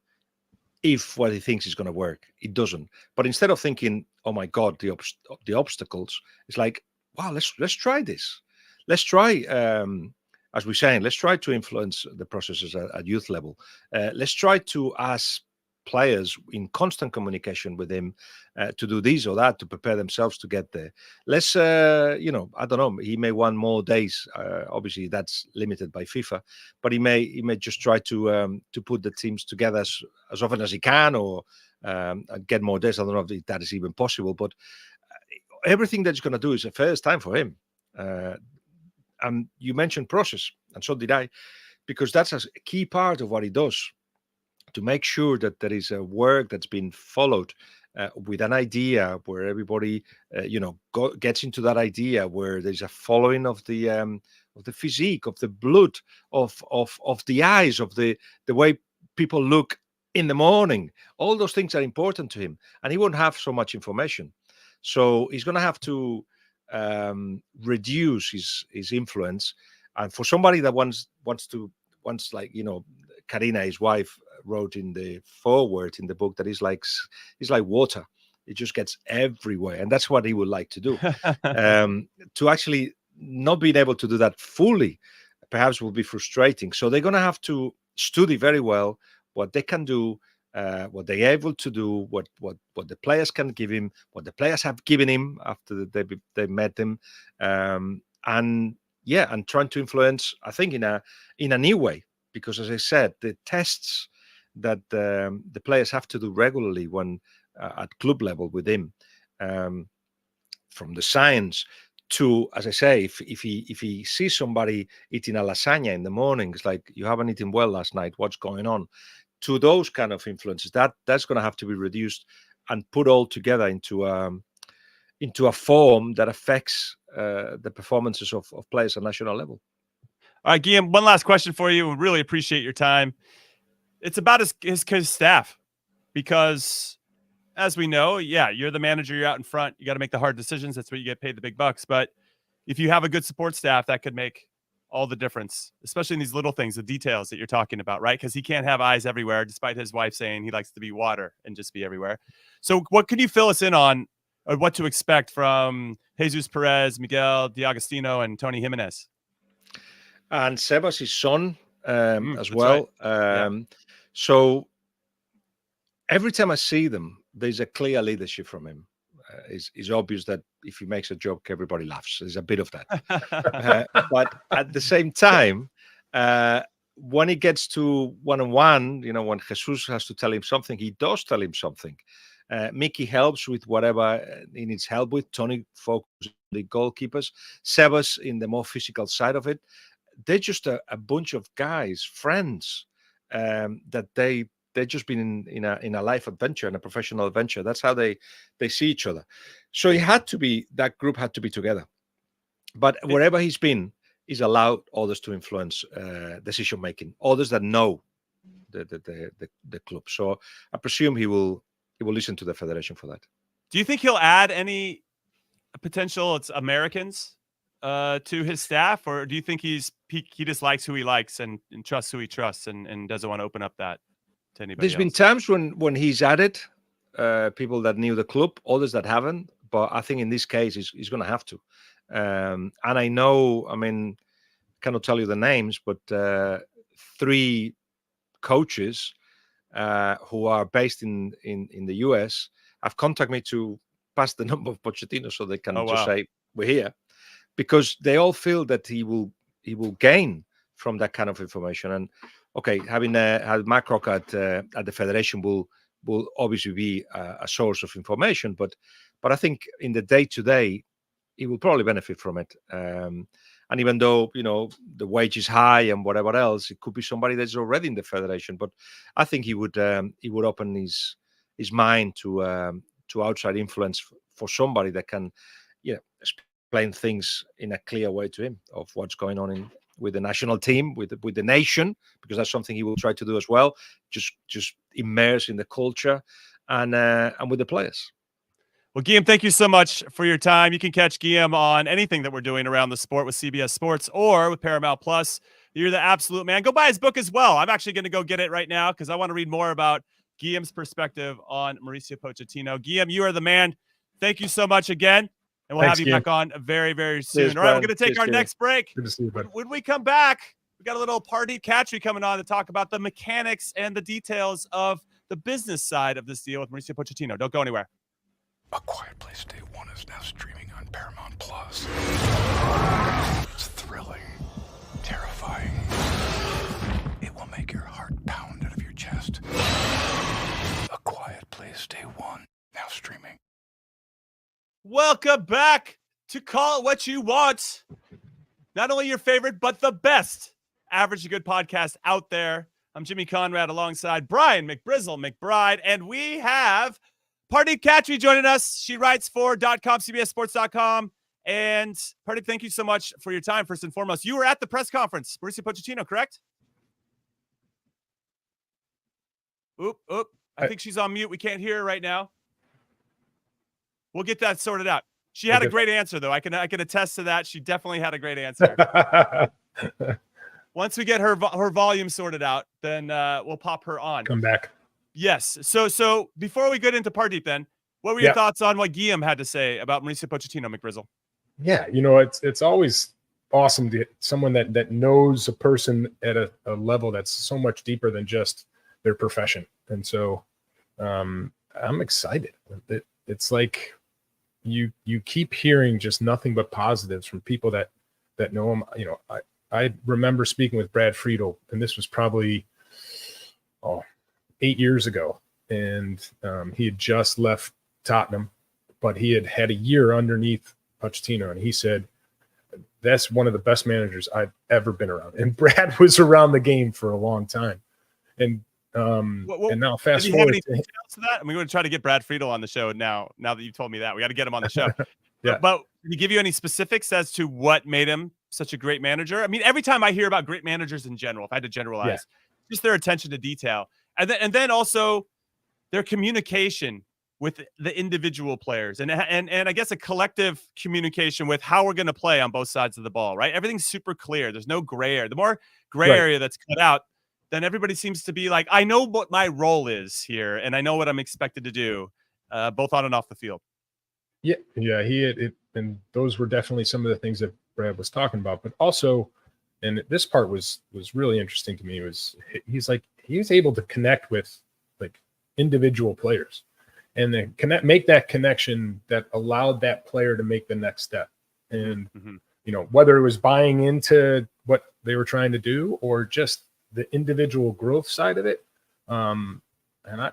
If what he thinks is going to work, it doesn't. But instead of thinking, "Oh my God, the obstacles," it's like, "Wow, let's try this. Let's try." As we're saying, let's try to influence the processes at youth level. Let's try to ask players in constant communication with him to do this or that, to prepare themselves to get there. Let's, I don't know, he may want more days. Obviously, that's limited by FIFA, but he may just try to put the teams together as often as he can, or get more days. I don't know if that is even possible, but everything that he's going to do is a first time for him. And you mentioned process, and so did I, because that's a key part of what he does, to make sure that there is a work that's been followed with an idea where everybody, gets into that idea, where there's a following of the physique, of the blood, of the eyes, of the way people look in the morning. All those things are important to him, and he won't have so much information. So he's going to have to reduce his influence. And for somebody that wants like, Karina, his wife, wrote in the foreword in the book, that he's like water. It just gets everywhere, and that's what he would like to do. To actually not being able to do that fully, perhaps will be frustrating. So they're going to have to study very well what they can do, what they're able to do, what the players can give him, what the players have given him after they met him, and trying to influence, I think, in a new way. Because, as I said, the tests that the players have to do regularly when at club level with him, from the science to, as I say, if he sees somebody eating a lasagna in the morning, it's like, you haven't eaten well last night, what's going on? To those kind of influences, that's going to have to be reduced and put all together into a form that affects the performances of players at national level. All right, Guillem, one last question for you. We really appreciate your time. It's about his staff, because, as we know, you're the manager, you're out in front, you got to make the hard decisions. That's what you get paid the big bucks. But if you have a good support staff, that could make all the difference, especially in these little things, the details that you're talking about, right? Because he can't have eyes everywhere, despite his wife saying he likes to be water and just be everywhere. So what can you fill us in on, or what to expect from Jesus Perez, Miguel D'Agostino, and Tony Jimenez? And Sebas, his son, as well. Right. So every time I see them, there's a clear leadership from him. It's obvious that if he makes a joke, everybody laughs. There's a bit of that. But at the same time, when it gets to one-on-one, when Jesus has to tell him something, he does tell him something. Mickey helps with whatever he needs help with. Tony focuses on the goalkeepers. Sebas in the more physical side of it. They're just a bunch of guys, friends, that they've just been in a life adventure, in a professional adventure. That's how they see each other. So that group had to be together. But wherever he's been, he's allowed others to influence decision making, others that know the club. So I presume he will listen to the federation for that. Do you think he'll add any potential Americans to his staff, or do you think he just likes who he likes and trusts who he trusts, and doesn't want to open up that to anybody There's else? been times when he's added people that knew the club, others that haven't, but I think in this case he's going to have to. And I know, I cannot tell you the names, but 3 coaches who are based in the US have contacted me to pass the number of Pochettino so they can just say, we're here. Because they all feel that he will gain from that kind of information. And okay, having had Macrock at the federation will obviously be a source of information, but I think in the day-to-day, he will probably benefit from it. And even though, the wage is high and whatever else, it could be somebody that's already in the federation. But I think he would open his mind to outside influence for somebody that can, explain things in a clear way to him of what's going on with the national team, with the nation, because that's something he will try to do as well. Just immerse in the culture and with the players. Well, Guillem, thank you so much for your time. You can catch Guillem on anything that we're doing around the sport with CBS Sports or with Paramount Plus. You're the absolute man. Go buy his book as well. I'm actually going to go get it right now because I want to read more about Guillem's perspective on Mauricio Pochettino. Guillem, you are the man. Thank you so much again. And we'll have you back on very, very soon. Cheers, all right, Brian. we're going to take our next break. Good to see you, buddy. When we come back, we got a little Pardeep Cattry coming on to talk about the mechanics and the details of the business side of this deal with Mauricio Pochettino. Don't go anywhere. A Quiet Place Day 1 is now streaming on Paramount Plus. It's thrilling, terrifying. It will make your heart pound out of your chest. A Quiet Place Day 1, now streaming. Welcome back to Call It What You Want. Not only your favorite, but the best Average to Good podcast out there. I'm Jimmy Conrad alongside Brian McBride, and we have Pardeep Cattry joining us. She writes for CBSSports.com. And Pardeep, thank you so much for your time. First and foremost, you were at the press conference, Mauricio Pochettino, correct? Oop. I think she's on mute. We can't hear her right now. We'll get that sorted out. She had a great answer, though. I can attest to that. She definitely had a great answer. Once we get her volume sorted out, then we'll pop her on. Come back. Yes. So before we get into Pardeep, then, what were your thoughts on what Guillem had to say about Mauricio Pochettino, McBrizzle? Yeah, it's always awesome to get someone that knows a person at a level that's so much deeper than just their profession. And so I'm excited. It's like you keep hearing just nothing but positives from people that know him. I remember speaking with Brad Friedel, and this was probably 8 years ago, and he had just left Tottenham, but he had a year underneath Pochettino, and he said, that's one of the best managers I've ever been around. And Brad was around the game for a long time. And and now fast forward. Have any details to that? I'm going to try to get Brad Friedel on the show now that you've told me that. We got to get him on the show. Yeah. But did he give you any specifics as to what made him such a great manager? I mean, every time I hear about great managers in general, if I had to generalize, just their attention to detail. And then also their communication with the individual players and I guess a collective communication with how we're going to play on both sides of the ball, right? Everything's super clear. There's no gray area. The more gray area that's cut out, then everybody seems to be like, I know what my role is here and I know what I'm expected to do, both on and off the field. Yeah. And those were definitely some of the things that Brad was talking about, but also, and this part was really interesting to me, was he was able to connect with like individual players and then make that connection that allowed that player to make the next step. And, whether it was buying into what they were trying to do or just the individual growth side of it. And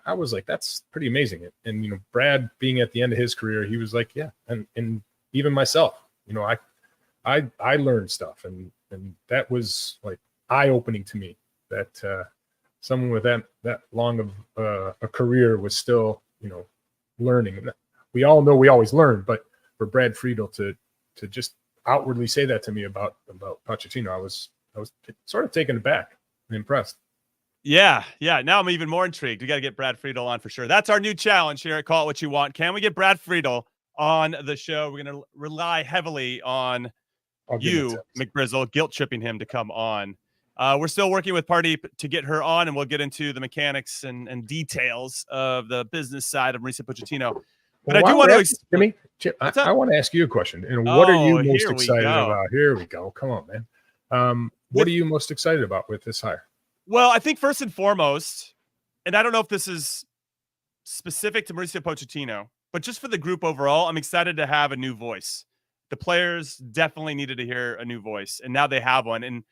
I was like, that's pretty amazing. And, Brad being at the end of his career, he was like, yeah. And even myself, I learned stuff and that was like eye-opening to me that someone with that long of a career was still, learning. And we all know we always learn, but for Brad Friedel to just outwardly say that to me about Pochettino, I was sort of taken aback and impressed. Yeah. Now I'm even more intrigued. We got to get Brad Friedel on for sure. That's our new challenge here at Call It What You Want. Can we get Brad Friedel on the show? We're going to rely heavily on you, McBrizzle, guilt tripping him to come on. We're still working with Pardeep to get her on, and we'll get into the mechanics and details of the business side of Mauricio Pochettino. But I do want to, Jimmy, I want to ask you a question. And what are you most excited about? Here we go. Come on, man. What are you most excited about with this hire? Well, I think first and foremost, and I don't know if this is specific to Mauricio Pochettino, but just for the group overall, I'm excited to have a new voice. The players definitely needed to hear a new voice, and now they have one. And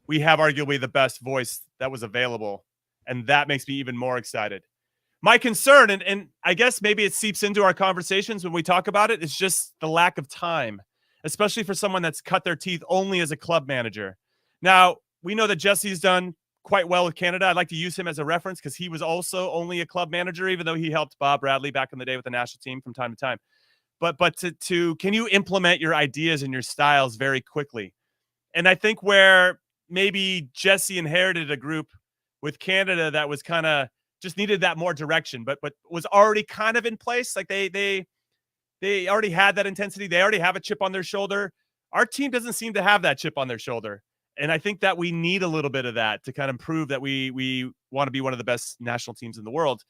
we have arguably the best voice that was available. And that makes me even more excited. My concern, and I guess maybe it seeps into our conversations when we talk about it, is just the lack of time, especially for someone that's cut their teeth only as a club manager. Now, we know that Jesse's done quite well with Canada. I'd like to use him as a reference because he was also only a club manager, even though he helped Bob Bradley back in the day with the national team from time to time. But can you implement your ideas and your styles very quickly? And I think where maybe Jesse inherited a group with Canada that was kind of just needed that more direction, but was already kind of in place. Like they already had that intensity. They already have a chip on their shoulder. Our team doesn't seem to have that chip on their shoulder. And I think that we need a little bit of that to kind of prove that we want to be one of the best national teams in the world.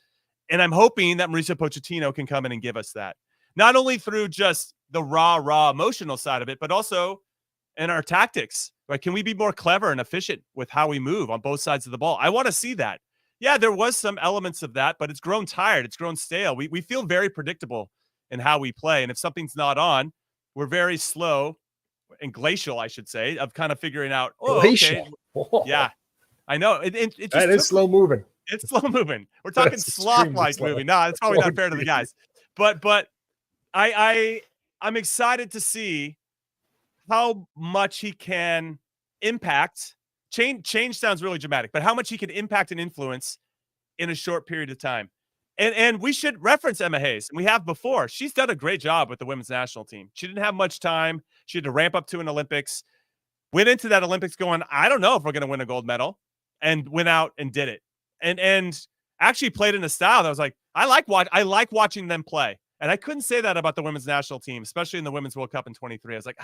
And I'm hoping that Mauricio Pochettino can come in and give us that. Not only through just the raw emotional side of it, but also in our tactics. Right? Can we be more clever and efficient with how we move on both sides of the ball? I want to see that. Yeah, there was some elements of that, but it's grown tired. It's grown stale. We feel very predictable in how we play. And if something's not on, we're very slow and glacial, I should say, of kind of figuring out, glacial. Okay. Yeah, I know. It just that is slow moving. It's slow moving. We're talking sloth-like moving. No, it's probably not fair to the guys. But I'm excited to see how much he can impact. Change sounds really dramatic, but how much he can impact and influence in a short period of time. And we should reference Emma Hayes. And we have before. She's done a great job with the women's national team. She didn't have much time. She had to ramp up to an Olympics. Went into that Olympics going, I don't know if we're going to win a gold medal, and went out and did it. And actually played in a style that was like, I like watching them play. And I couldn't say that about the women's national team, especially in the Women's World Cup in 23. I was like,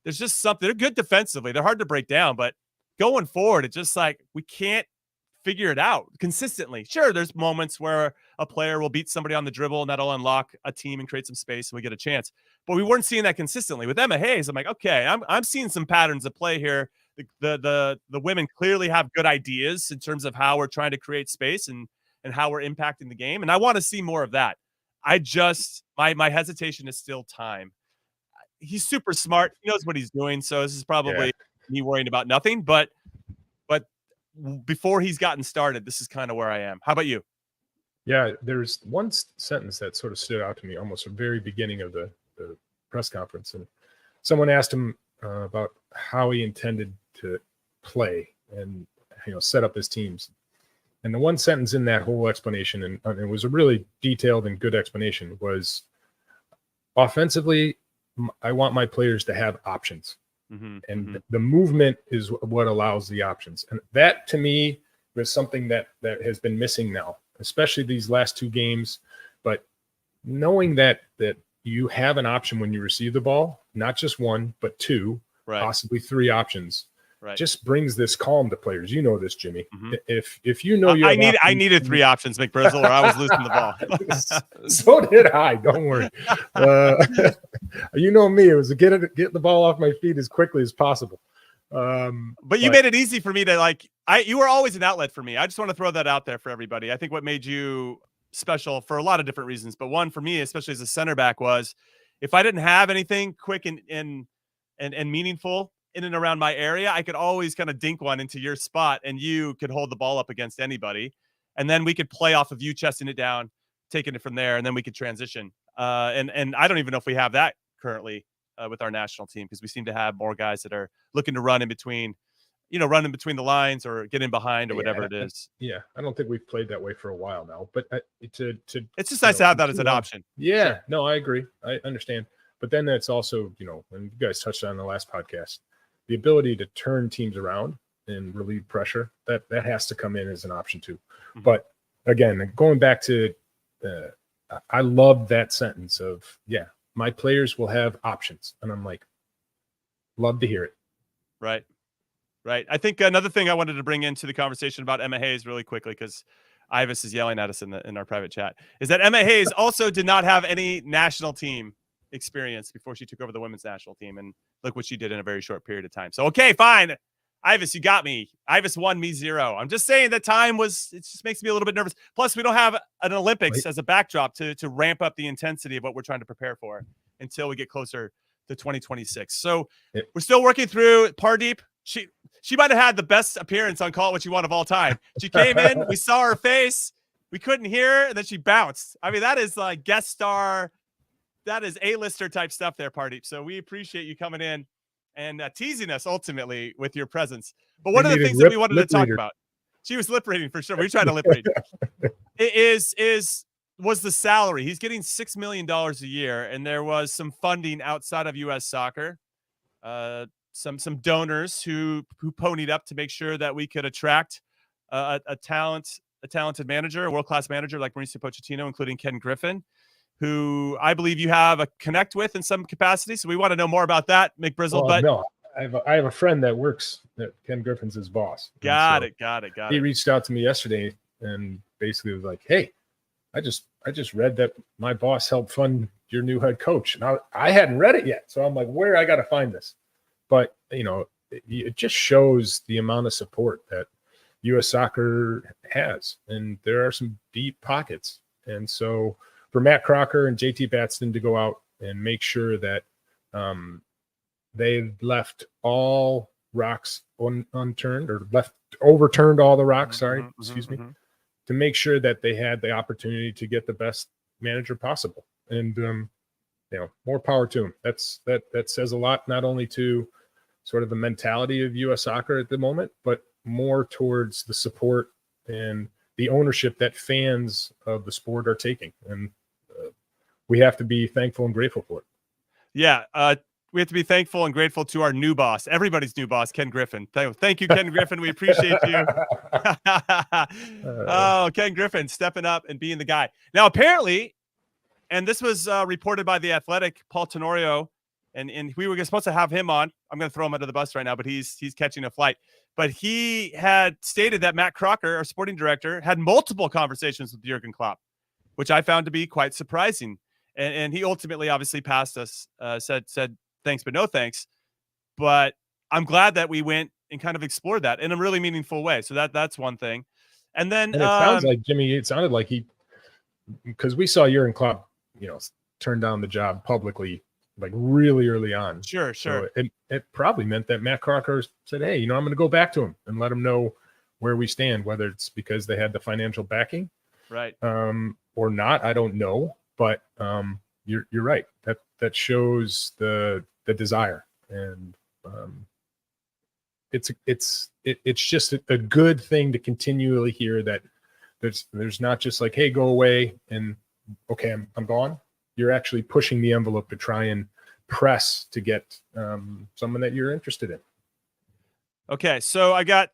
there's just something. They're good defensively. They're hard to break down, but going forward, it's just like we can't figure it out consistently. Sure, there's moments where a player will beat somebody on the dribble and that'll unlock a team and create some space and we get a chance. But we weren't seeing that consistently. With Emma Hayes, I'm like, okay, I'm seeing some patterns of play here. The women clearly have good ideas in terms of how we're trying to create space and how we're impacting the game. And I want to see more of that. My hesitation is still time. He's super smart. He knows what he's doing. So this is probably me worrying about nothing, but before he's gotten started, this is kind of where I am. How about you? Yeah, there's one sentence that sort of stood out to me almost at the very beginning of the press conference. And someone asked him about how he intended to play and, set up his teams. And the one sentence in that whole explanation, and it was a really detailed and good explanation, was offensively, I want my players to have options. And the movement is what allows the options. And that, to me, was something that has been missing now, especially these last two games. But knowing that you have an option when you receive the ball, not just one, but two, possibly three options, just brings this calm to players. You know this, Jimmy. If you know I needed three options, McBrizzle, or I was losing the ball. So did I. Don't worry. You know me. It was get the ball off my feet as quickly as possible. But you made it easy for me to you were always an outlet for me. I just want to throw that out there for everybody. I think what made you special for a lot of different reasons, but one for me, especially as a center back, was if I didn't have anything quick and meaningful in and around my area, I could always kind of dink one into your spot and you could hold the ball up against anybody. And then we could play off of you chesting it down, taking it from there, and then we could transition. And I don't even know if we have that currently with our national team, because we seem to have more guys that are looking to run in between the lines or get in behind or whatever it is. Yeah, I don't think we've played that way for a while now. But it's just nice to have that as an option. Yeah, sure. No, I agree. I understand. But then it's also, and you guys touched on the last podcast, the ability to turn teams around and relieve pressure, that has to come in as an option too. But again, going back to, I love that sentence of, my players will have options. And I'm like, love to hear it. Right. I think another thing I wanted to bring into the conversation about Emma Hayes really quickly, because Ivis is yelling at us in our private chat, is that Emma Hayes also did not have any national team experience before she took over the women's national team. And look what she did in a very short period of time. So, okay, fine. Ivis, you got me. Ivis won me 0. I'm just saying that it just makes me a little bit nervous. Plus, we don't have an Olympics as a backdrop to ramp up the intensity of what we're trying to prepare for until we get closer to 2026. So we're still working through Pardeep. She might have had the best appearance on Call It What You Want of all time. She came in, we saw her face, we couldn't hear her, and then she bounced. I mean, that is like guest star. That is A-lister type stuff there, Pardeep. So we appreciate you coming in and teasing us ultimately with your presence. But one of the things that we wanted to talk about, she was lip reading for sure. We tried to lip read. Was the salary. He's getting $6 million a year, and there was some funding outside of U.S. soccer. Some donors who ponied up to make sure that we could attract a talented manager, a world-class manager like Mauricio Pochettino, including Ken Griffin, who I believe you have a connect with in some capacity. So we want to know more about that, McBrizzle. But no, I have a friend that works that Ken Griffin's his boss. Got it. He reached out to me yesterday and basically was like, "Hey, I just read that my boss helped fund your new head coach." And I hadn't read it yet. So I'm like, where I got to find this? But, it just shows the amount of support that U.S. soccer has. And there are some deep pockets. And so for Matt Crocker and JT Batson to go out and make sure that they left all rocks unturned or overturned all the rocks. Sorry, excuse me. To make sure that they had the opportunity to get the best manager possible. And, more power to them. That says a lot, not only to sort of the mentality of U.S. soccer at the moment, but more towards the support and the ownership that fans of the sport are taking. And we have to be thankful and grateful for it. Yeah. We have to be thankful and grateful to our new boss, everybody's new boss, Ken Griffin. Thank you, Ken Griffin. We appreciate you. Ken Griffin stepping up and being the guy. Now, apparently, and this was reported by The Athletic, Paul Tenorio, and we were supposed to have him on. I'm going to throw him under the bus right now, but he's catching a flight. But he had stated that Matt Crocker, our sporting director, had multiple conversations with Jurgen Klopp, which I found to be quite surprising. And he ultimately, obviously, passed us, said thanks, but no thanks. But I'm glad that we went and kind of explored that in a really meaningful way. So that's one thing. And then it sounds like, Jimmy, it sounded like because we saw Jurgen Klopp, turn down the job publicly, like really early on. Sure. So it probably meant that Matt Crocker said, "Hey, I'm going to go back to him and let him know where we stand, whether it's because they had the financial backing, right, or not. I don't know, but you're right. That shows the desire, and it's just a good thing to continually hear that there's not just like, hey, go away and okay, I'm gone. You're actually pushing the envelope to try and press to get someone that you're interested in. Okay, so I got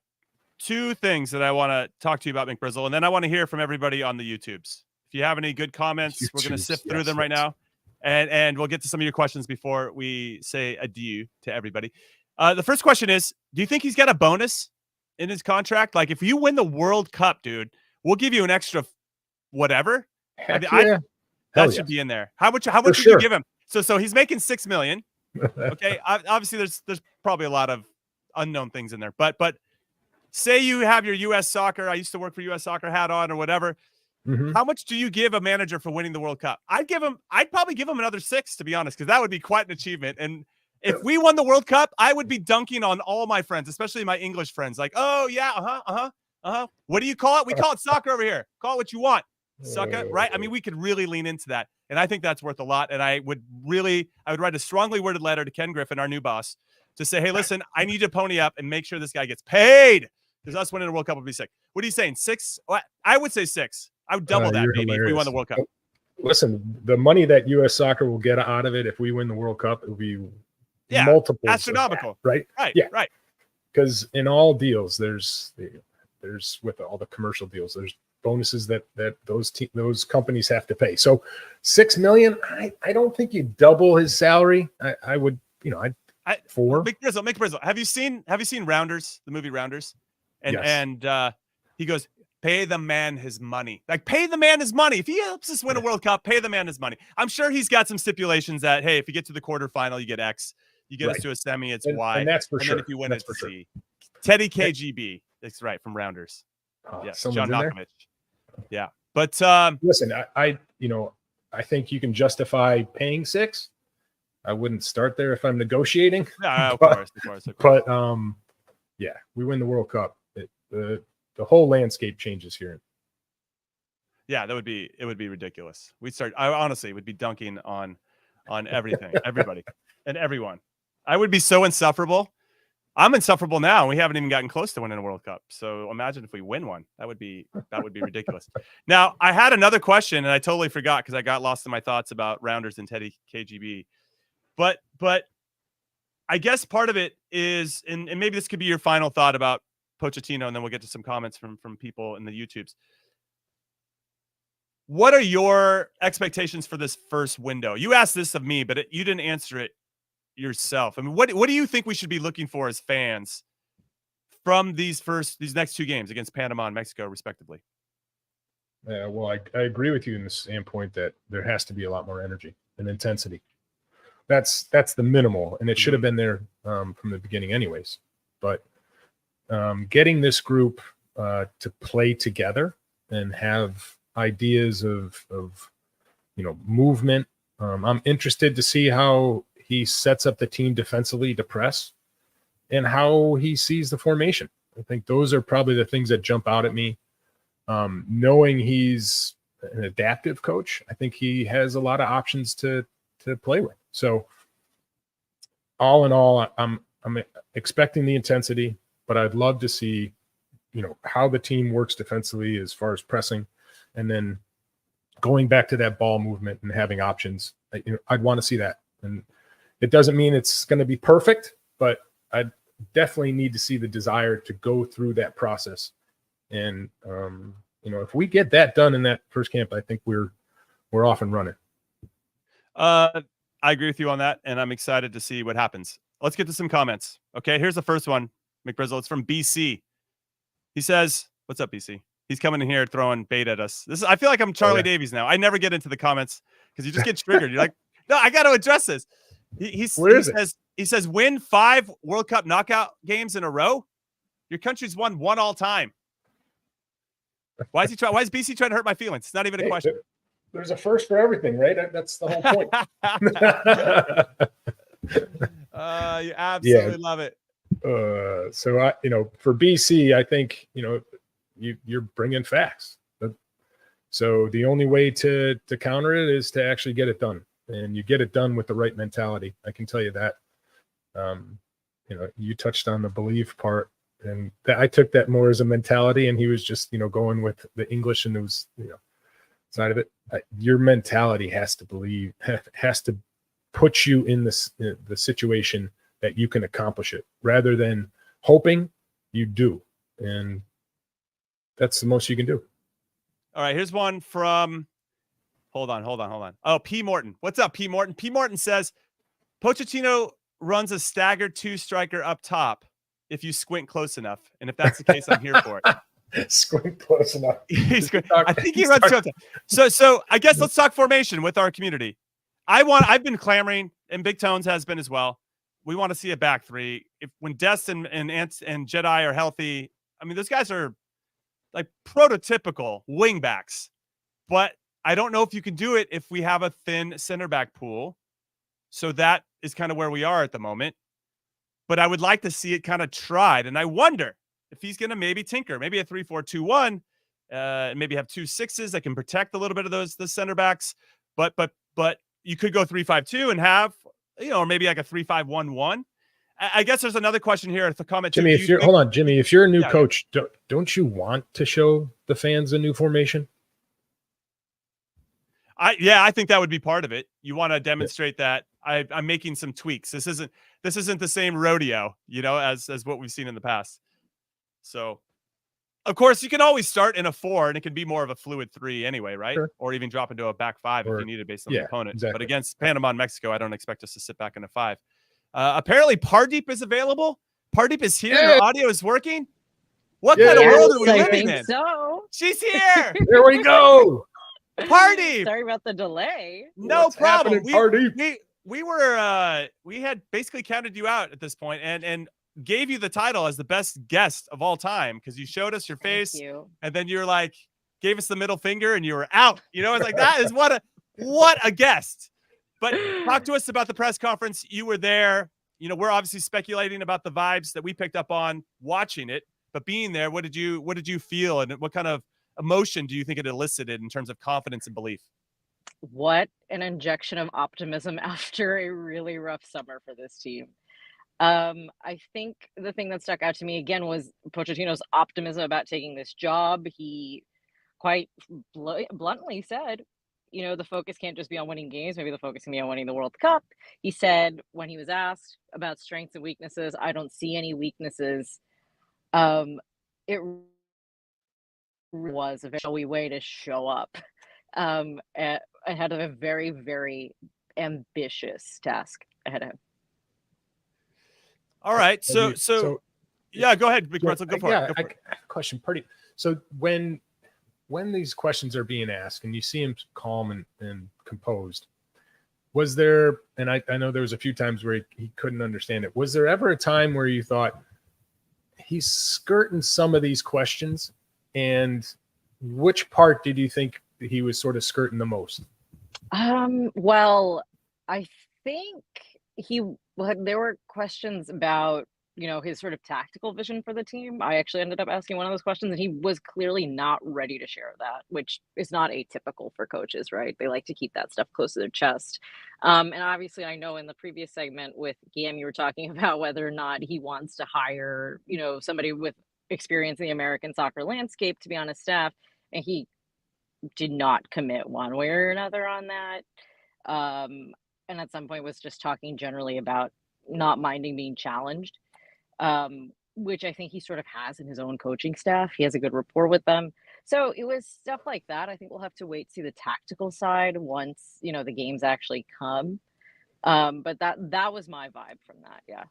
two things that I want to talk to you about, McBrizzle, and then I want to hear from everybody on the YouTubes. If you have any good comments, we're going to sift through them right now, and we'll get to some of your questions before we say adieu to everybody. The first question is, do you think he's got a bonus in his contract? Like, if you win the World Cup, dude, we'll give you an extra whatever. That should be in there. How much would you give him? So he's making $6 million. Okay. Obviously there's probably a lot of unknown things in there, but say you have your U.S. soccer, I used to work for U.S. soccer hat on or whatever. Mm-hmm. How much do you give a manager for winning the World Cup? I'd probably give him another 6, to be honest, because that would be quite an achievement. And if we won the World Cup, I would be dunking on all my friends, especially my English friends. Like, oh yeah, what do you call it? We call it soccer over here. Call it what you want. Sucker, right? I mean, we could really lean into that. And I think that's worth a lot. And I would write a strongly worded letter to Ken Griffin, our new boss, to say, hey, listen, I need to pony up and make sure this guy gets paid, because us winning the World Cup would be sick. What are you saying? 6? I would say 6. I would double that maybe if we won the World Cup. Listen, the money that U.S. soccer will get out of it if we win the World Cup, it will be multiple, astronomical. Right? Right. Because in all deals, there's with all the commercial deals, there's bonuses that those companies have to pay. So $6 million, I don't think you double his salary. I would, I'd 4. McBrizzle. Have you seen Rounders, the movie Rounders? And yes. And he goes, pay the man his money. Like, pay the man his money. If he helps us win a World Cup, pay the man his money. I'm sure he's got some stipulations that, hey, if you get to the quarterfinal, you get X. You get us to a semi, it's Y. And that's for sure. And then if you win, it's C. Teddy KGB. That's right, from Rounders. Yes, John Malkovich. Yeah, but listen, I think you can justify paying 6. I wouldn't start there if I'm negotiating. Of course. But we win the World Cup, the whole landscape changes here. Yeah, it would be ridiculous. I honestly would be dunking on everything, everybody and everyone. I would be so insufferable. I'm insufferable now, and we haven't even gotten close to winning a World Cup. So imagine if we win one. That would be ridiculous. Now, I had another question, and I totally forgot because I got lost in my thoughts about Rounders and Teddy KGB. But I guess part of it is, and maybe this could be your final thought about Pochettino, and then we'll get to some comments from people in the YouTubes. What are your expectations for this first window? You asked this of me, but you didn't answer it yourself. I mean, what do you think we should be looking for as fans from these next two games against Panama and Mexico, respectively? Yeah, well, I agree with you in the standpoint that there has to be a lot more energy and intensity. That's the minimal, and it should have been there from the beginning anyways. But getting this group to play together and have ideas of movement. I'm interested to see how he sets up the team defensively to press and how he sees the formation. I think those are probably the things that jump out at me. Knowing he's an adaptive coach, I think he has a lot of options to play with. So all in all, I'm expecting the intensity, but I'd love to see, how the team works defensively as far as pressing. And then going back to that ball movement and having options, I'd want to see that. And it doesn't mean it's going to be perfect, but I definitely need to see the desire to go through that process. And, if we get that done in that first camp, I think we're off and running. I agree with you on that, and I'm excited to see what happens. Let's get to some comments. Okay, here's the first one, McBrizzle. It's from BC. He says, what's up, BC? He's coming in here throwing bait at us. I feel like I'm Charlie Davies now. I never get into the comments because you just get triggered. You're like, no, I got to address this. He says, win 5 World Cup knockout games in a row. Your country's won one all time. Why is BC trying to hurt my feelings? It's not even a question. There's a first for everything, right? That's the whole point. You absolutely love it. So for BC, I think, you're bringing facts. So the only way to counter it is to actually get it done, and you get it done with the right mentality. I can tell you that. You touched on the belief part, and I took that more as a mentality, and he was just, going with the English and it was, side of it. Your mentality has to put you in the situation that you can accomplish it rather than hoping you do. And that's the most you can do. All right. Here's one from, hold on. Oh, P. Morton. What's up, P. Morton? P. Morton says, Pochettino runs a staggered 2-striker up top if you squint close enough. And if that's the case, I'm here for it. Squint close enough. I think he runs 2 up top. So I guess let's talk formation with our community. I've been clamoring, and Big Tones has been as well. We want to see a back 3. When Dest and Jedi are healthy, I mean, those guys are like prototypical wing backs, but I don't know if you can do it if we have a thin center back pool. So that is kind of where we are at the moment, but I would like to see it kind of tried. And I wonder if he's going to maybe tinker, maybe a 3-4-2-1, maybe have 2 6s that can protect a little bit of the center backs, but you could go 3-5-2 and have, or maybe like a 3-5-1-1. I guess there's another question here. It's a comment. Jimmy, Jimmy, if you're a new coach, don't you want to show the fans a new formation? I think that would be part of it. You want to demonstrate that I'm making some tweaks. This isn't the same rodeo, as what we've seen in the past. So, of course, you can always start in a 4, and it can be more of a fluid 3 anyway, right? Sure. Or even drop into a back 5 if you need it based on the opponent. Exactly. But against Panama and Mexico, I don't expect us to sit back in a 5. Apparently, Pardeep is available. Pardeep is here. Your audio is working. What kind of world are we living in? So She's here. There we go. Pardeep. Sorry about the delay. No problem. Pardeep? We had basically counted you out at this point and gave you the title as the best guest of all time because you showed us your face, and then you were like, gave us the middle finger, and you were out. It's like that is what a guest. But talk to us about the press conference. You were there. you know, we're obviously speculating about the vibes that we picked up on watching it, but being there, what did you feel, and what kind of emotion do you think it elicited in terms of confidence and belief? What an injection of optimism after a really rough summer for this team. I think the thing that stuck out to me again was Pochettino's optimism about taking this job. He quite bluntly said, you know, the focus can't just be on winning games. Maybe the focus can be on winning the World Cup. He said when he was asked about strengths and weaknesses, I don't see any weaknesses. It was a very way to show up ahead of a very, very ambitious task ahead of him. All right. So yeah, go ahead, Big Pretzel. Go for it. I have a question. So when these questions are being asked and you see him calm and composed, was there, and I know there was a few times where he couldn't understand it. Was there ever a time where you thought he's skirting some of these questions, and which part did you think he was sort of skirting the most? Well, I think there were questions about, you know, his sort of tactical vision for the team. I actually ended up asking one of those questions, and he was clearly not ready to share that, which is not atypical for coaches, right? They like to keep that stuff close to their chest. And obviously, I know in the previous segment with Guillem, you were talking about whether or not he wants to hire, you know, somebody with experience in the American soccer landscape to be on his staff, and he did not commit one way or another on that. And at some point was just talking generally about not minding being challenged, which I think he sort of has in his own coaching staff. He has a good rapport with them. So it was stuff like that. I think we'll have to wait to see the tactical side once, you know, the games actually come. But that was my vibe from that. Yeah.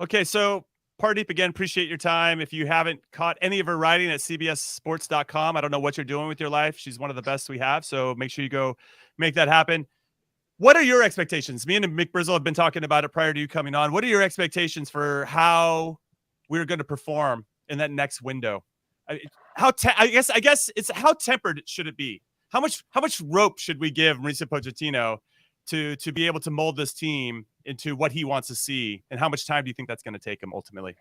Okay. So Pardeep, again, appreciate your time. If you haven't caught any of her writing at cbssports.com, I don't know what you're doing with your life. She's one of the best we have. So make sure you go make that happen. What are your expectations? Me and Mick Brizzle have been talking about it prior to you coming on. What are your expectations for how we're going to perform in that next window? I guess it's how tempered should it be? How much rope should we give Mauricio Pochettino to be able to mold this team into what he wants to see? And how much time do you think that's going to take him ultimately?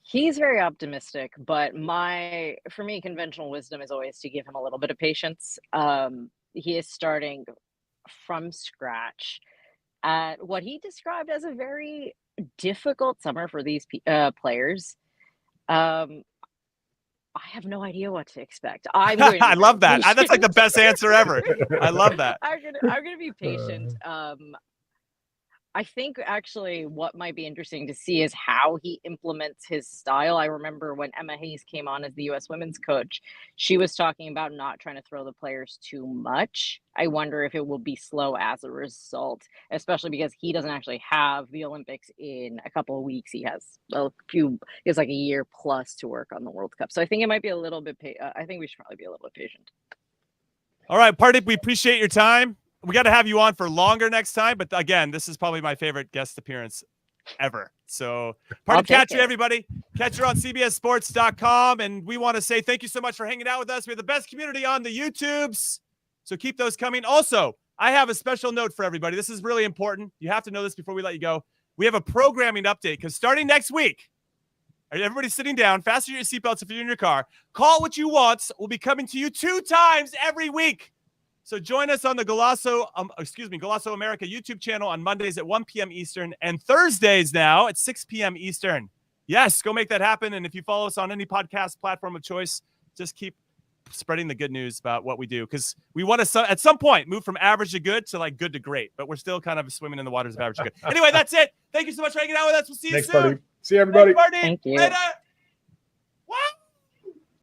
He's very optimistic, but for me, conventional wisdom is always to give him a little bit of patience. He is starting from scratch at what he described as a very difficult summer for these players. I have no idea what to expect. I love that. That's like the best answer ever. I love that. I'm gonna be patient. I think actually what might be interesting to see is how he implements his style. I remember when Emma Hayes came on as the U.S. women's coach, she was talking about not trying to throw the players too much. I wonder if it will be slow as a result, especially because he doesn't actually have the Olympics in a couple of weeks. He has like a year plus to work on the World Cup. So I think it might be a little bit, I think we should probably be a little bit patient. All right, Pardeep, we appreciate your time. We got to have you on for longer next time. But again, this is probably my favorite guest appearance ever. So Pardeep Cattry, everybody. Catch her on cbssports.com. And we want to say thank you so much for hanging out with us. We have the best community on the YouTubes. So keep those coming. Also, I have a special note for everybody. This is really important. You have to know this before we let you go. We have a programming update because starting next week, everybody sitting down, fasten your seatbelts if you're in your car. Call What You Want will be coming to you 2 times every week. So join us on the Golasso America YouTube channel on Mondays at 1 p.m. Eastern and Thursdays now at 6 p.m. Eastern. Yes, go make that happen. And if you follow us on any podcast platform of choice, just keep spreading the good news about what we do, because we want to at some point move from average to good to like good to great, but we're still kind of swimming in the waters of average to good. Anyway, that's it. Thank you so much for hanging out with us. We'll see you soon. Buddy. See you, everybody. Thank you. Later.